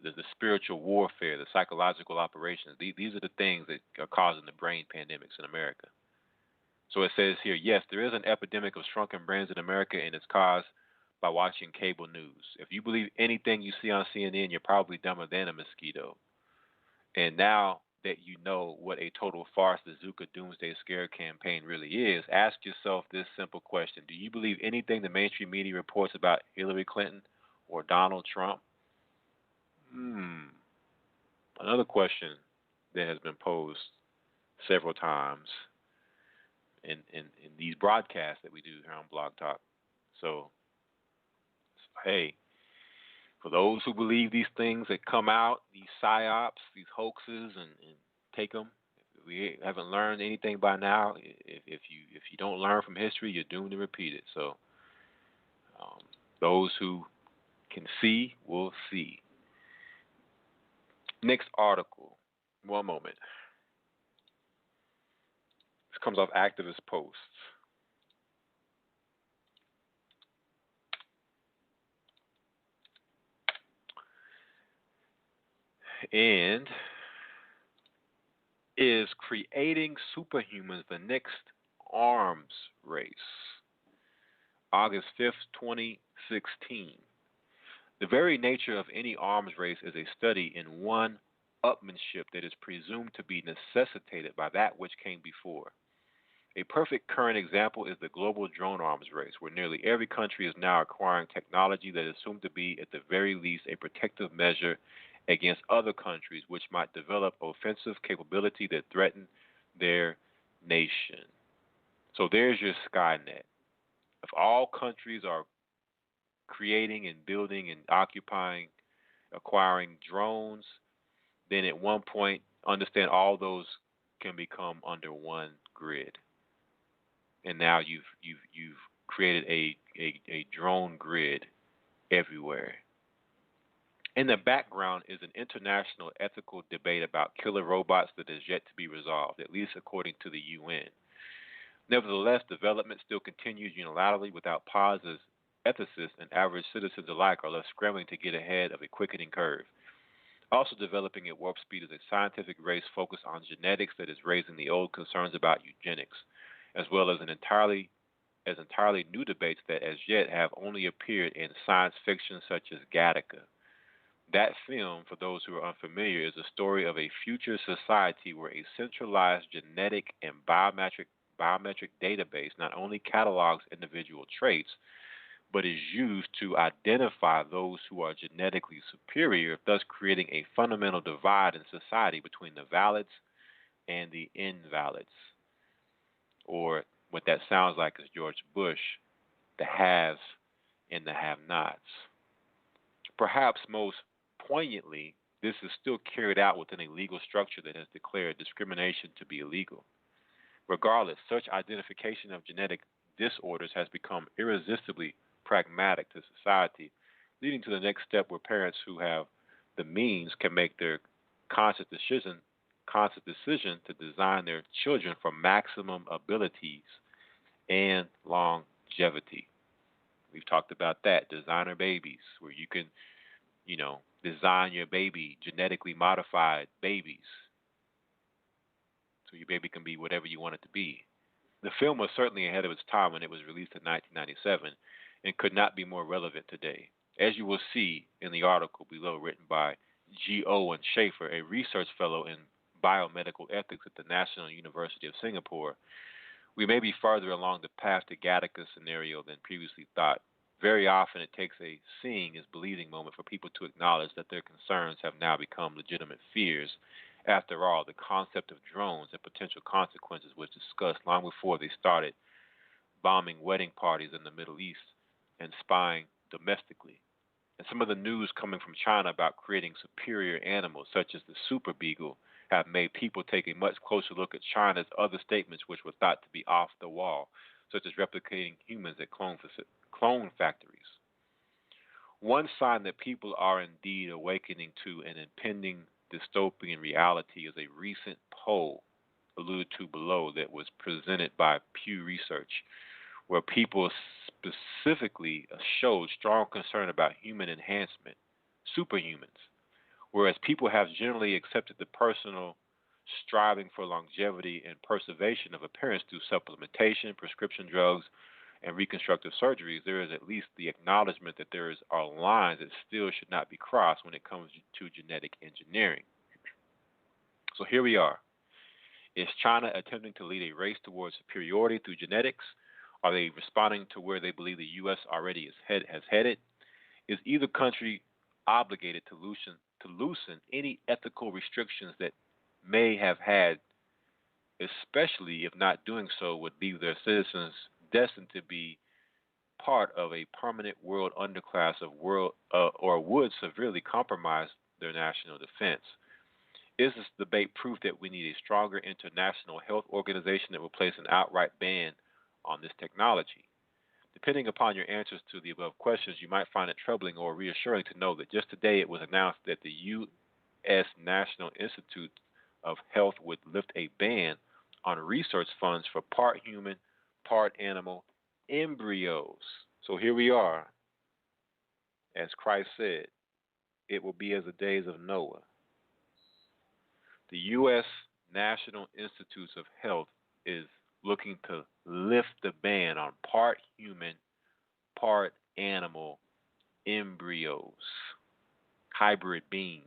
The spiritual warfare, the psychological operations. These are the things that are causing the brain pandemics in America. So it says here, yes, there is an epidemic of shrunken brains in America, and it's caused by watching cable news. If you believe anything you see on CNN, you're probably dumber than a mosquito. And now that you know what a total farce the Zika Doomsday Scare campaign really is, ask yourself this simple question. Do you believe anything the mainstream media reports about Hillary Clinton or Donald Trump? Another question that has been posed several times in these broadcasts that we do here on Blog Talk. So, hey, for those who believe these things that come out, these psyops, these hoaxes, and take them, if we haven't learned anything by now, if you don't learn from history, you're doomed to repeat it. So, those who can see will see. Next article. One moment. This comes off Activist Posts. And is creating superhumans the next arms race? August 5th, 2016. The very nature of any arms race is a study in one upmanship that is presumed to be necessitated by that which came before. A perfect current example is the global drone arms race, where nearly every country is now acquiring technology that is assumed to be, at the very least, a protective measure against other countries which might develop offensive capability that threaten their nation. So there's your Skynet. If all countries are creating and building and occupying, acquiring drones, then at one point, understand all those can become under one grid. And now you've created a drone grid everywhere. In the background is an international ethical debate about killer robots that is yet to be resolved, at least according to the UN. Nevertheless, development still continues unilaterally without pause as ethicists and average citizens alike are left scrambling to get ahead of a quickening curve. Also developing at warp speed is a scientific race focused on genetics that is raising the old concerns about eugenics, as well as entirely new debates that as yet have only appeared in science fiction such as Gattaca. That film, for those who are unfamiliar, is a story of a future society where a centralized genetic and biometric database not only catalogs individual traits, but is used to identify those who are genetically superior, thus creating a fundamental divide in society between the valids and the invalids. Or what that sounds like is George Bush, the haves and the have-nots. Perhaps most poignantly, this is still carried out within a legal structure that has declared discrimination to be illegal. Regardless, such identification of genetic disorders has become irresistibly pragmatic to society, leading to the next step where parents who have the means can make their conscious decision to design their children for maximum abilities and longevity. We've talked about that, designer babies, where you can, design your baby, genetically modified babies, so your baby can be whatever you want it to be. The film was certainly ahead of its time when it was released in 1997 and could not be more relevant today. As you will see in the article below written by G. Owen Schaefer, a research fellow in biomedical ethics at the National University of Singapore, we may be farther along the path to Gattaca's scenario than previously thought. Very often it takes a seeing is believing moment for people to acknowledge that their concerns have now become legitimate fears. After all, the concept of drones and potential consequences was discussed long before they started bombing wedding parties in the Middle East and spying domestically. And some of the news coming from China about creating superior animals, such as the super beagle, have made people take a much closer look at China's other statements which were thought to be off the wall, such as replicating humans at clone factories. One sign that people are indeed awakening to an impending dystopian reality is a recent poll alluded to below that was presented by Pew Research, where people specifically showed strong concern about human enhancement, superhumans, whereas people have generally accepted the personal striving for longevity and preservation of appearance through supplementation, prescription drugs, and reconstructive surgeries. There is at least the acknowledgement that are lines that still should not be crossed when it comes to genetic engineering. So here we are. Is China attempting to lead a race towards superiority through genetics? Are they responding to where they believe the U.S. already has headed? Is either country obligated to loosen any ethical restrictions that may have had, especially if not doing so would leave their citizens destined to be part of a permanent world underclass or would severely compromise their national defense? Is this debate proof that we need a stronger international health organization that will place an outright ban on this technology? Depending upon your answers to the above questions, you might find it troubling or reassuring to know that just today it was announced that the U.S. National Institute of Health would lift a ban on research funds for part human, part animal embryos. So here we are. As Christ said, it will be as the days of Noah. The U.S. National Institutes of Health is looking to lift the ban on part human, part animal embryos, hybrid beings,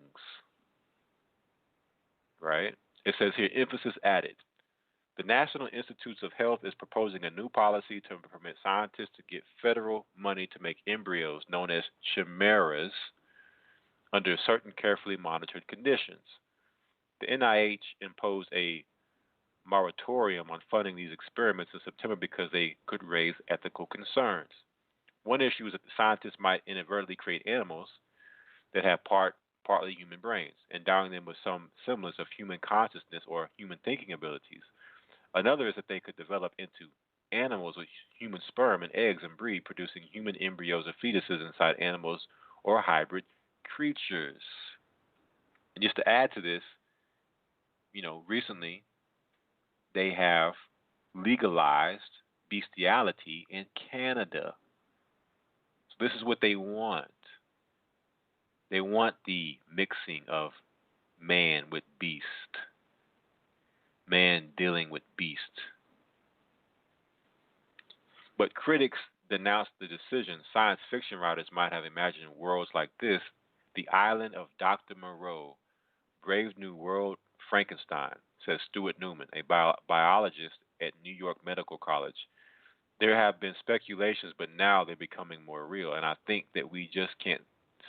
right? It says here, emphasis added. The National Institutes of Health is proposing a new policy to permit scientists to get federal money to make embryos known as chimeras under certain carefully monitored conditions. The NIH imposed a moratorium on funding these experiments in September because they could raise ethical concerns. One issue is that the scientists might inadvertently create animals that have partly human brains, endowing them with some semblance of human consciousness or human thinking abilities. Another is that they could develop into animals with human sperm and eggs and breed, producing human embryos or fetuses inside animals or hybrid creatures. And just to add to this, recently they have legalized bestiality in Canada. So this is what they want. They want the mixing of man with beast, man dealing with beast. But critics denounced the decision. Science fiction writers might have imagined worlds like this: The Island of Dr. Moreau, Brave New World, Frankenstein, says Stuart Newman, a biologist at New York Medical College. There have been speculations, but now they're becoming more real. And I think that we just can't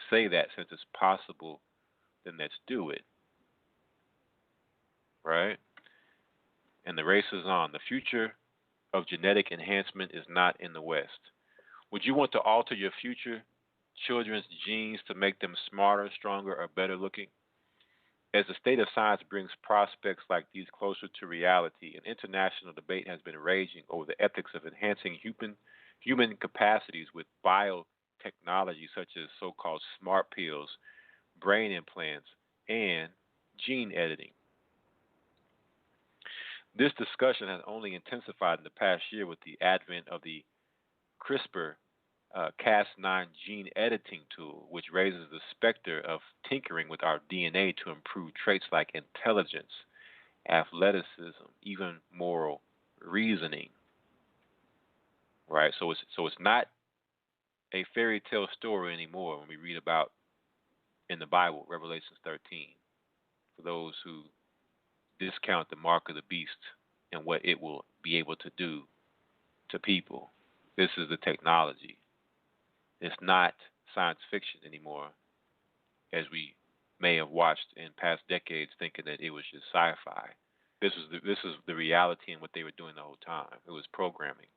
say that since it's possible, then let's do it. Right? And the race is on. The future of genetic enhancement is not in the West. Would you want to alter your future children's genes to make them smarter, stronger, or better looking? As the state of science brings prospects like these closer to reality, an international debate has been raging over the ethics of enhancing human capacities with biotechnology such as so-called smart pills, brain implants, and gene editing. This discussion has only intensified in the past year with the advent of the CRISPR Cas9 gene editing tool, which raises the specter of tinkering with our DNA to improve traits like intelligence, athleticism, even moral reasoning. Right? So it's not a fairy tale story anymore when we read about in the Bible, Revelation 13, for those who discount the mark of the beast and what it will be able to do to people. This is the technology. It's not science fiction anymore, as we may have watched in past decades thinking that it was just sci-fi. This is the reality and what they were doing the whole time. It was programming.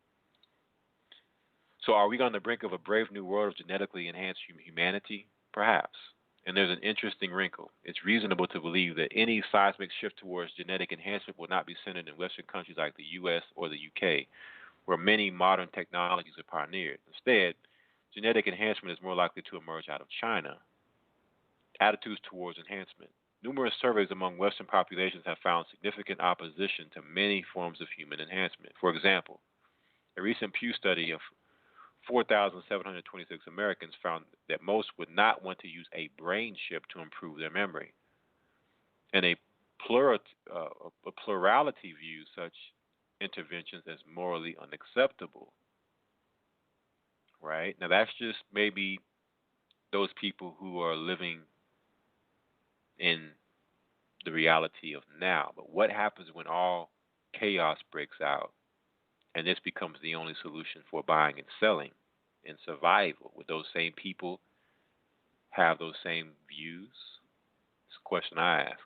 So are we on the brink of a brave new world of genetically enhanced humanity? Perhaps. And there's an interesting wrinkle. It's reasonable to believe that any seismic shift towards genetic enhancement will not be centered in Western countries like the U.S. or the U.K., where many modern technologies are pioneered. Instead, genetic enhancement is more likely to emerge out of China. Attitudes towards enhancement. Numerous surveys among Western populations have found significant opposition to many forms of human enhancement. For example, a recent Pew study of 4,726 Americans found that most would not want to use a brain chip to improve their memory. And a plurality views such interventions as morally unacceptable. Right? Now, that's just maybe those people who are living in the reality of now. But what happens when all chaos breaks out and this becomes the only solution for buying and selling and survival? Would those same people have those same views? It's a question I ask.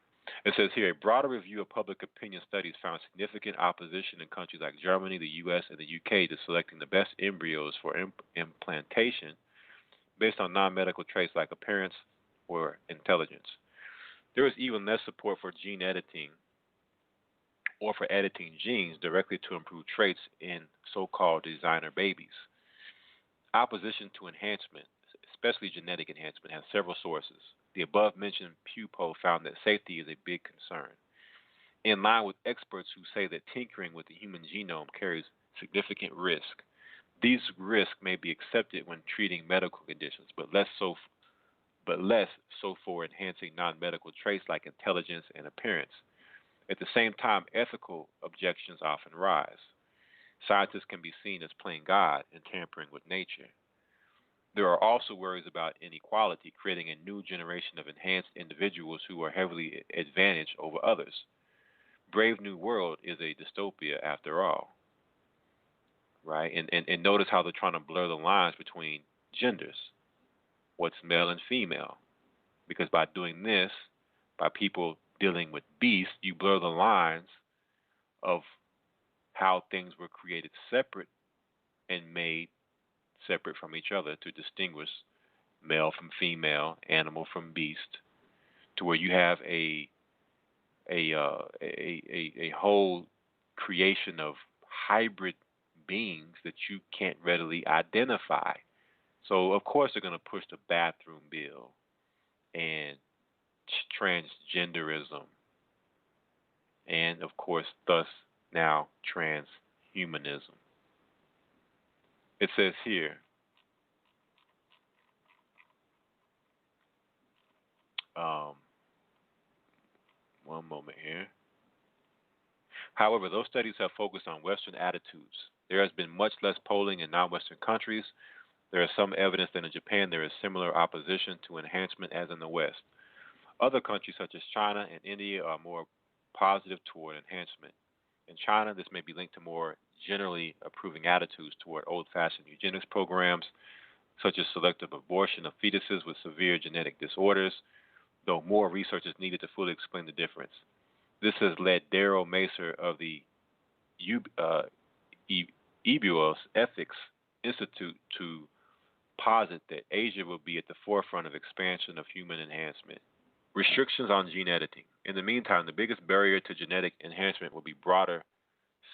It says here, a broader review of public opinion studies found significant opposition in countries like Germany, the U.S., and the U.K. to selecting the best embryos for implantation based on non-medical traits like appearance or intelligence. There is even less support for gene editing or for editing genes directly to improve traits in so-called designer babies. Opposition to enhancement, especially genetic enhancement, has several sources. The above-mentioned Pew poll found that safety is a big concern, in line with experts who say that tinkering with the human genome carries significant risk. These risks may be accepted when treating medical conditions, but less so but less so for enhancing non-medical traits like intelligence and appearance. At the same time, ethical objections often rise. Scientists can be seen as playing God and tampering with nature. There are also worries about inequality, creating a new generation of enhanced individuals who are heavily advantaged over others. Brave New World is a dystopia after all, right? And notice how they're trying to blur the lines between genders, what's male and female. Because by doing this, by people dealing with beasts, you blur the lines of how things were created separate and made separate from each other to distinguish male from female, animal from beast, to where you have a whole creation of hybrid beings that you can't readily identify. So of course they're going to push the bathroom bill and transgenderism, and of course thus now transhumanism. It says here, um, one moment here. However, those studies have focused on Western attitudes. There has been much less polling in non-Western countries. There is some evidence that in Japan there is similar opposition to enhancement as in the West. Other countries such as China and India are more positive toward enhancement. In China, this may be linked to more generally approving attitudes toward old-fashioned eugenics programs, such as selective abortion of fetuses with severe genetic disorders, though more research is needed to fully explain the difference. This has led Daryl Macer of the EBUOS Ethics Institute to posit that Asia will be at the forefront of expansion of human enhancement. Restrictions on gene editing. In the meantime, the biggest barrier to genetic enhancement will be broader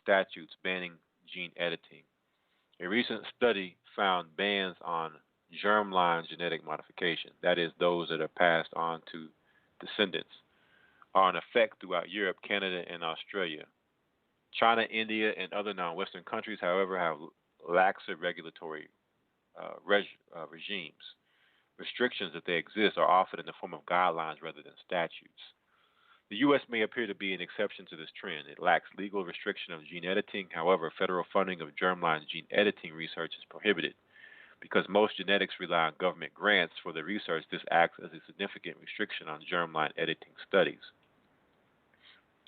statutes banning gene editing. A recent study found bans on germline genetic modification, that is, those that are passed on to descendants, are in effect throughout Europe, Canada, and Australia. China, India, and other non-Western countries, however, have laxer regulatory regimes. Restrictions, if they exist, are often in the form of guidelines rather than statutes. The U.S. may appear to be an exception to this trend. It lacks legal restriction of gene editing. However, federal funding of germline gene editing research is prohibited. Because most genetics rely on government grants for the research, this acts as a significant restriction on germline editing studies.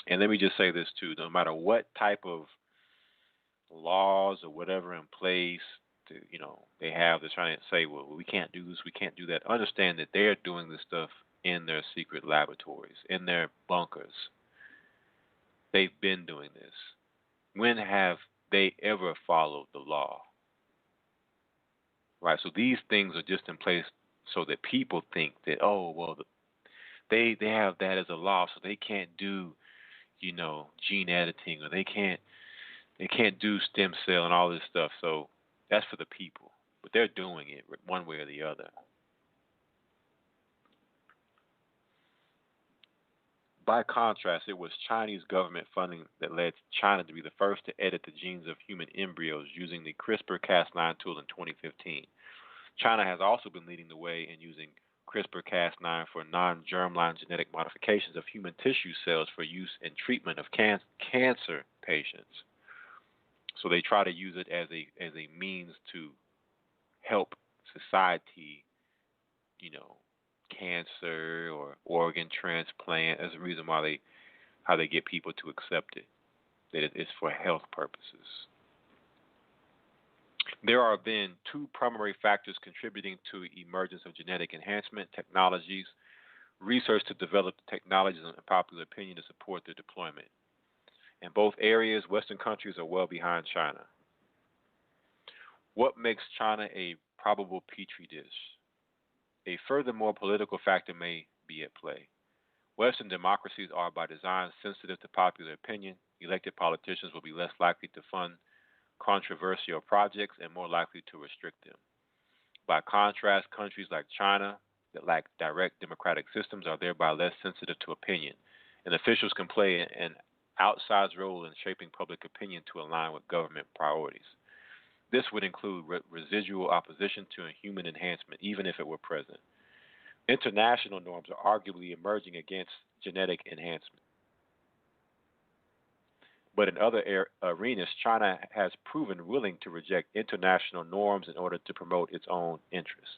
And let me just say this too, no matter what type of laws or whatever in place they have, they're trying to say, well, we can't do this, we can't do that. Understand that they're doing this stuff in their secret laboratories, in their bunkers. They've been doing this. When have they ever followed the law? Right, so these things are just in place so that people think that, oh, well, they have that as a law, so they can't do, gene editing, or they can't do stem cell and all this stuff. So that's for the people, but they're doing it one way or the other. By contrast, it was Chinese government funding that led China to be the first to edit the genes of human embryos using the CRISPR-Cas9 tool in 2015. China has also been leading the way in using CRISPR-Cas9 for non-germline genetic modifications of human tissue cells for use in treatment of cancer patients. So they try to use it as a means to help society, cancer or organ transplant, as a reason why how they get people to accept it, that it's for health purposes. There are then two primary factors contributing to emergence of genetic enhancement technologies: research to develop the technologies and popular opinion to support their deployment. In both areas, Western countries are well behind China. What makes China a probable petri dish? A furthermore political factor may be at play. Western democracies are by design sensitive to popular opinion. Elected politicians will be less likely to fund controversial projects and more likely to restrict them. By contrast, countries like China that lack direct democratic systems are thereby less sensitive to opinion, and officials can play an outsized role in shaping public opinion to align with government priorities. This would include residual opposition to human enhancement, even if it were present. International norms are arguably emerging against genetic enhancement. But in other arenas, China has proven willing to reject international norms in order to promote its own interests.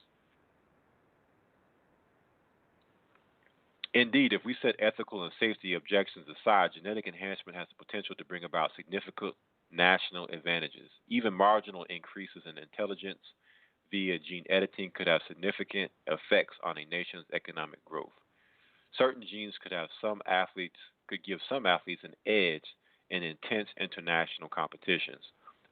Indeed, if we set ethical and safety objections aside, genetic enhancement has the potential to bring about significant national advantages. Even marginal increases in intelligence via gene editing could have significant effects on a nation's economic growth. Certain genes could give some athletes an edge in intense international competitions.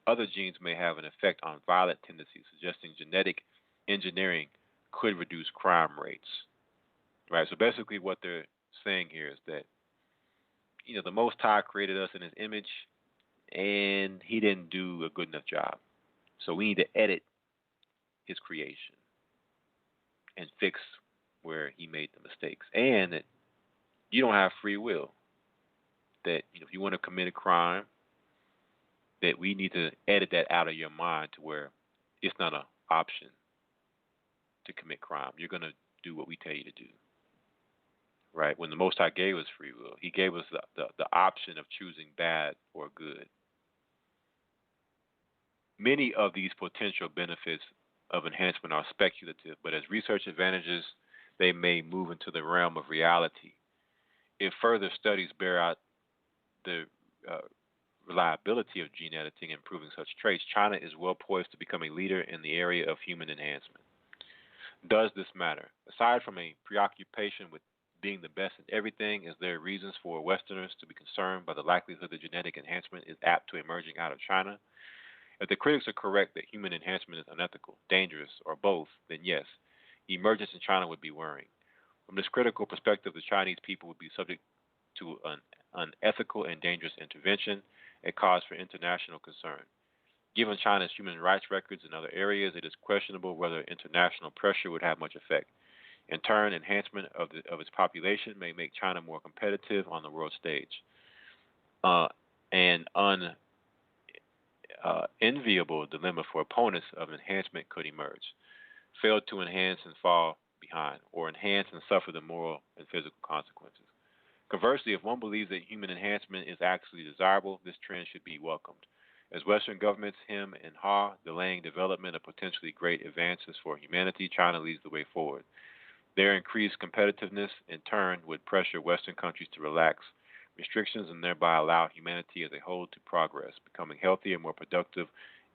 Other genes may have an effect on violent tendencies, suggesting genetic engineering could reduce crime rates. Right. So basically, what they're saying here is that the Most High created us in His image, and He didn't do a good enough job. So we need to edit His creation and fix where He made the mistakes, and that you don't have free will. That if you want to commit a crime, that we need to edit that out of your mind to where it's not an option to commit crime. You're going to do what we tell you to do. Right? When the Most High gave us free will, He gave us the option of choosing bad or good. Many of these potential benefits of enhancement are speculative, but as research advantages, they may move into the realm of reality. If further studies bear out the reliability of gene editing and improving such traits, China is well poised to become a leader in the area of human enhancement. Does this matter? Aside from a preoccupation with being the best in everything, is there reasons for Westerners to be concerned by the likelihood that genetic enhancement is apt to emerging out of China? If the critics are correct that human enhancement is unethical, dangerous, or both, then yes, emergence in China would be worrying. From this critical perspective, the Chinese people would be subject to an unethical and dangerous intervention, a cause for international concern. Given China's human rights records in other areas, it is questionable whether international pressure would have much effect. In turn, enhancement of its population may make China more competitive on the world stage. An unenviable dilemma for opponents of enhancement could emerge. Fail to enhance and fall behind, or enhance and suffer the moral and physical consequences. Conversely, if one believes that human enhancement is actually desirable, this trend should be welcomed. As Western governments hem and haw, delaying development of potentially great advances for humanity, China leads the way forward. Their increased competitiveness, in turn, would pressure Western countries to relax restrictions and thereby allow humanity as a whole to progress, becoming healthier, more productive,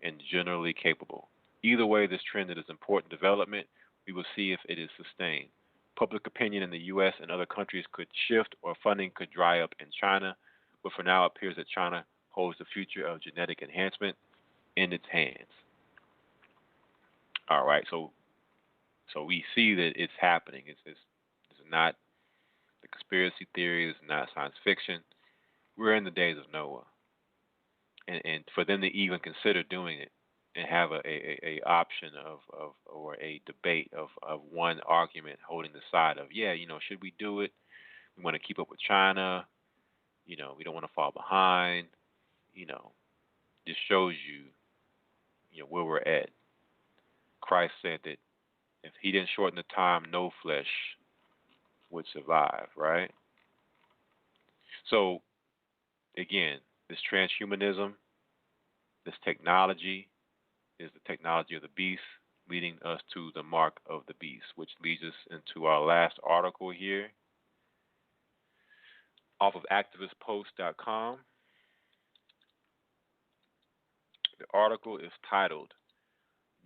and generally capable. Either way, this trend is important development. We will see if it is sustained. Public opinion in the U.S. and other countries could shift, or funding could dry up in China, but for now it appears that China holds the future of genetic enhancement in its hands. All right, so we see that it's happening. It's not the conspiracy theory. It's not science fiction. We're in the days of Noah, and for them to even consider doing it and have a option of or a debate of one argument holding the side of, should we do it? We want to keep up with China. We don't want to fall behind. This shows you, where we're at. Christ said that if He didn't shorten the time, no flesh would survive, right? So, again, this transhumanism, this technology, is the technology of the beast, leading us to the mark of the beast, which leads us into our last article here off of activistpost.com. The article is titled,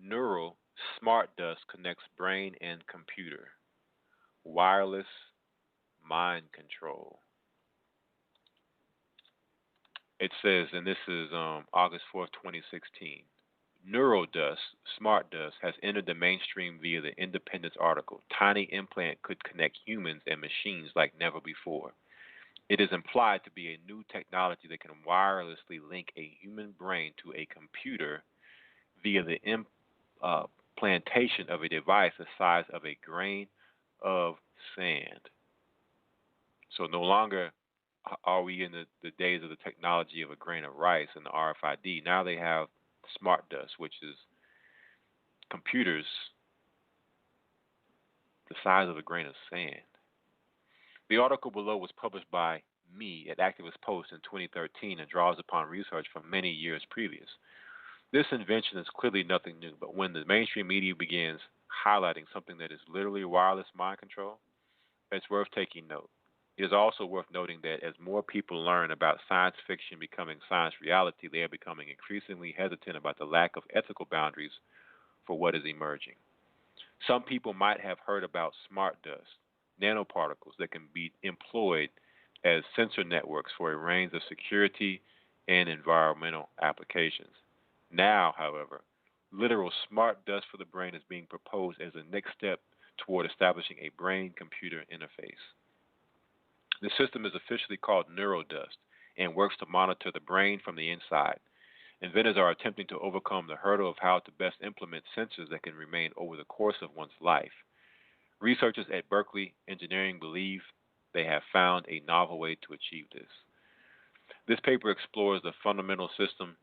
Neural Smart Dust Connects Brain and Computer, Wireless Mind Control. It says, and this is August 4th, 2016, Neural dust, smart dust, has entered the mainstream via the Independence article. Tiny implant could connect humans and machines like never before. It is implied to be a new technology that can wirelessly link a human brain to a computer via the implantation of a device the size of a grain of sand. So no longer are we in the days of the technology of a grain of rice and the RFID. Now they have smart dust, which is computers the size of a grain of sand. The article below was published by me at Activist Post in 2013 and draws upon research from many years previous. This invention is clearly nothing new, but when the mainstream media begins highlighting something that is literally wireless mind control, it's worth taking note. It is also worth noting that as more people learn about science fiction becoming science reality, they are becoming increasingly hesitant about the lack of ethical boundaries for what is emerging. Some people might have heard about smart dust, nanoparticles that can be employed as sensor networks for a range of security and environmental applications. Now, however, literal smart dust for the brain is being proposed as a next step toward establishing a brain-computer interface. The system is officially called neurodust and works to monitor the brain from the inside. Inventors are attempting to overcome the hurdle of how to best implement sensors that can remain over the course of one's life. Researchers at Berkeley Engineering believe they have found a novel way to achieve this. This paper explores the fundamental system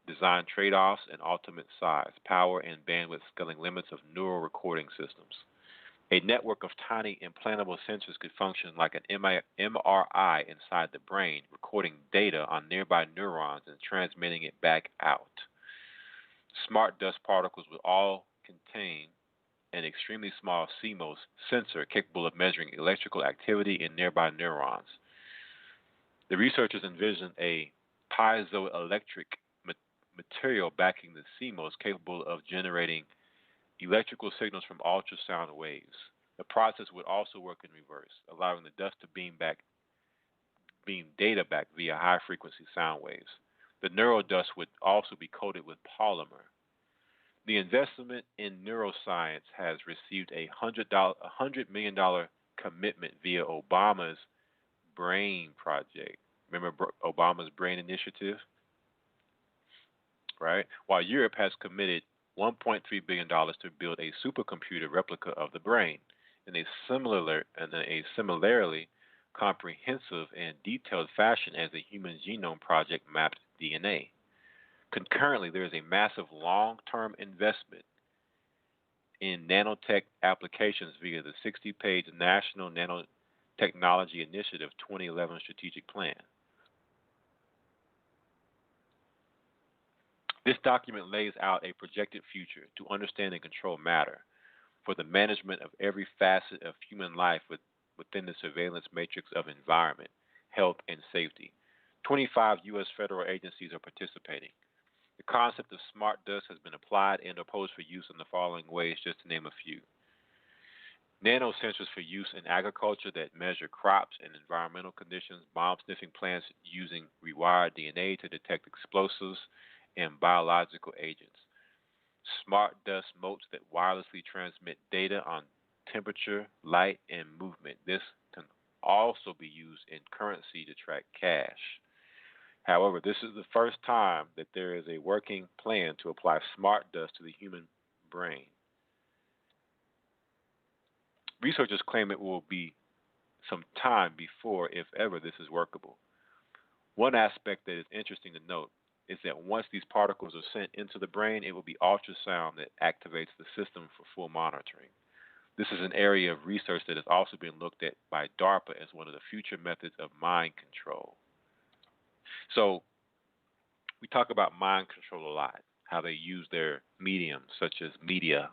design trade-offs and ultimate size, power, and bandwidth scaling limits of neural recording systems. A network of tiny implantable sensors could function like an MRI inside the brain, recording data on nearby neurons and transmitting it back out. Smart dust particles will all contain an extremely small CMOS sensor capable of measuring electrical activity in nearby neurons. The researchers envision a piezoelectric material backing the CMOS capable of generating electrical signals from ultrasound waves. The process would also work in reverse, allowing the dust to beam data back via high-frequency sound waves. The neurodust would also be coated with polymer. The investment in neuroscience has received a $100 million commitment via Obama's BRAIN project. Remember Obama's BRAIN initiative? Right? While Europe has committed $1.3 billion to build a supercomputer replica of the brain in a similarly comprehensive and detailed fashion as the Human Genome Project mapped DNA. Concurrently, there is a massive long-term investment in nanotech applications via the 60-page National Nanotechnology Initiative 2011 Strategic Plan. This document lays out a projected future to understand and control matter for the management of every facet of human life within the surveillance matrix of environment, health, and safety. 25 U.S. federal agencies are participating. The concept of smart dust has been applied and proposed for use in the following ways, just to name a few. Nanosensors for use in agriculture that measure crops and environmental conditions, bomb-sniffing plants using rewired DNA to detect explosives and biological agents. Smart dust motes that wirelessly transmit data on temperature, light, and movement. This can also be used in currency to track cash. However, this is the first time that there is a working plan to apply smart dust to the human brain. Researchers claim it will be some time before, if ever, this is workable. One aspect that is interesting to note is that once these particles are sent into the brain, it will be ultrasound that activates the system for full monitoring. This is an area of research that is also being looked at by DARPA as one of the future methods of mind control. So we talk about mind control a lot, how they use their mediums such as media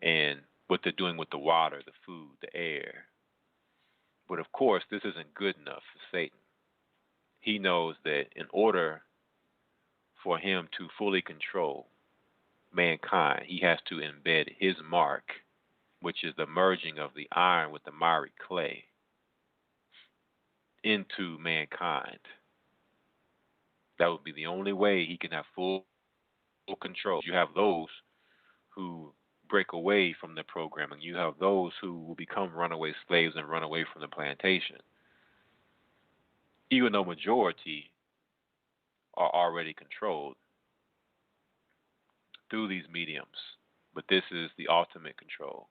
and what they're doing with the water, the food, the air. But of course, this isn't good enough for Satan. He knows that in order for him to fully control mankind, he has to embed his mark, which is the merging of the iron with the miry clay, into mankind. That would be the only way he can have full control. You have those who break away from the programming. You have those who will become runaway slaves and run away from the plantation. Even though majority are already controlled through these mediums. But this is the ultimate control.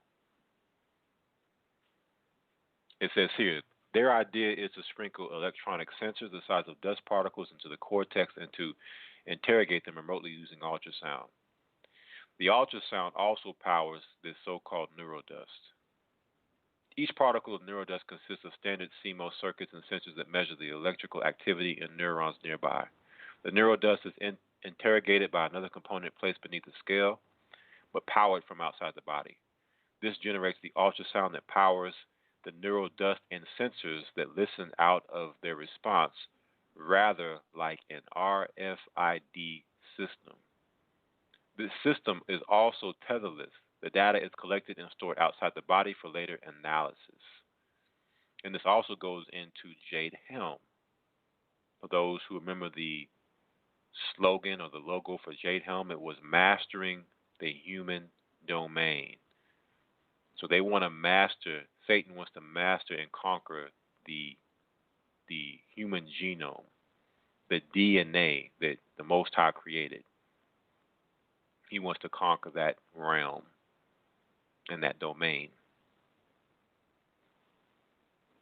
It says here, their idea is to sprinkle electronic sensors the size of dust particles into the cortex and to interrogate them remotely using ultrasound. The ultrasound also powers this so-called neurodust. Each particle of neurodust consists of standard CMOS circuits and sensors that measure the electrical activity in neurons nearby. The neurodust is interrogated by another component placed beneath the scale, but powered from outside the body. This generates the ultrasound that powers the neurodust and sensors that listen out of their response, rather like an RFID system. This system is also tetherless. The data is collected and stored outside the body for later analysis. And this also goes into Jade Helm. For those who remember the slogan or the logo for Jade Helm, it was mastering the human domain. So they want to master, Satan wants to master and conquer the human genome, the DNA that the Most High created. He wants to conquer that realm and that domain.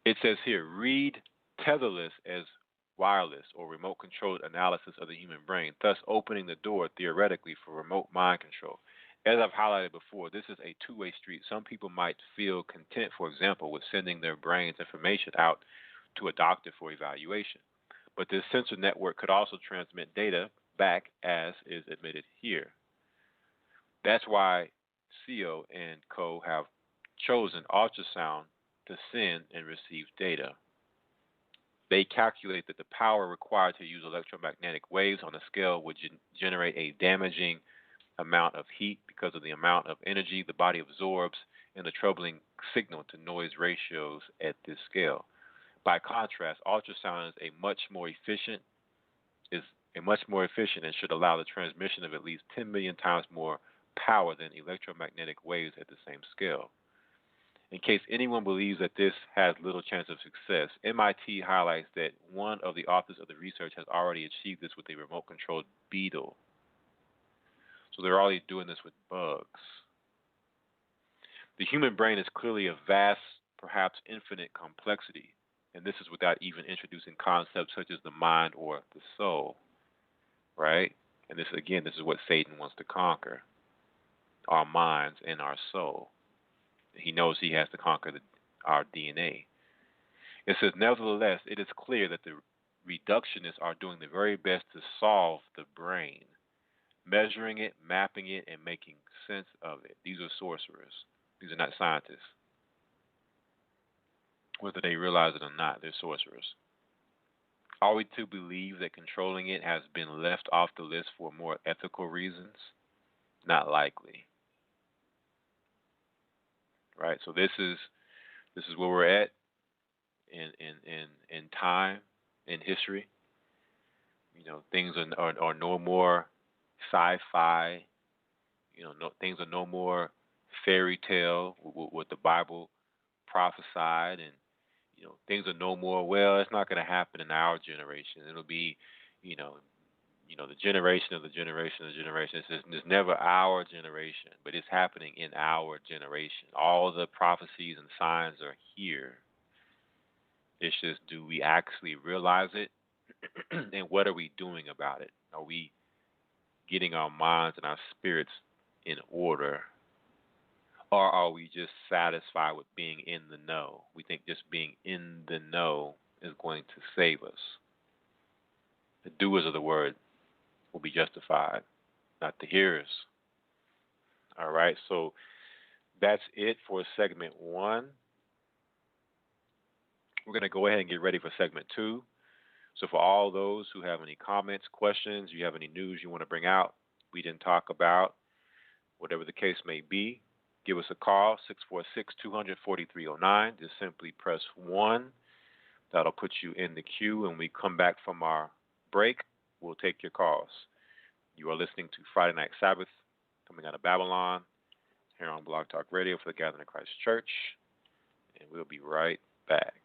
It says here, read tetherless as wireless or remote controlled analysis of the human brain, thus opening the door theoretically for remote mind control. As I've highlighted before, this is a two-way street. Some people might feel content, for example, with sending their brain's information out to a doctor for evaluation. But this sensor network could also transmit data back as is admitted here. That's why CO and Co. have chosen ultrasound to send and receive data. They calculate that the power required to use electromagnetic waves on a scale would generate a damaging amount of heat because of the amount of energy the body absorbs and the troubling signal to noise ratios at this scale. By contrast, ultrasound is much more efficient and should allow the transmission of at least 10 million times more power than electromagnetic waves at the same scale. In case anyone believes that this has little chance of success, MIT highlights that one of the authors of the research has already achieved this with a remote-controlled beetle. So they're already doing this with bugs. The human brain is clearly a vast, perhaps infinite complexity, and this is without even introducing concepts such as the mind or the soul, right? And this is what Satan wants to conquer, our minds and our soul. He knows he has to conquer our DNA. It says, nevertheless, it is clear that the reductionists are doing the very best to solve the brain, measuring it, mapping it, and making sense of it. These are sorcerers. These are not scientists. Whether they realize it or not, they're sorcerers. Are we to believe that controlling it has been left off the list for more ethical reasons? Not likely. Right? So this is where we're at in time, in history. You know, things are no more sci-fi. You know, things are no more fairy tale, what the Bible prophesied, and you know, things are no more. Well, it's not going to happen in our generation. It'll be, you know, the generation of the generation of the generation. It's never our generation, but it's happening in our generation. All the prophecies and signs are here. It's just, do we actually realize it? And what are we doing about it? Are we getting our minds and our spirits in order? Or are we just satisfied with being in the know? We think just being in the know is going to save us. The doers of the word will be justified, not the hearers. All right, so that's it for segment 1. We're going to go ahead and get ready for segment 2. So for all those who have any comments, questions, you have any news you want to bring out, we didn't talk about, whatever the case may be, give us a call, 646-200-4309. Just simply press 1. That'll put you in the queue. When we come back from our break, we'll take your calls. You are listening to Friday Night Sabbath, coming out of Babylon, here on Blog Talk Radio for the Gathering of Christ Church. And we'll be right back.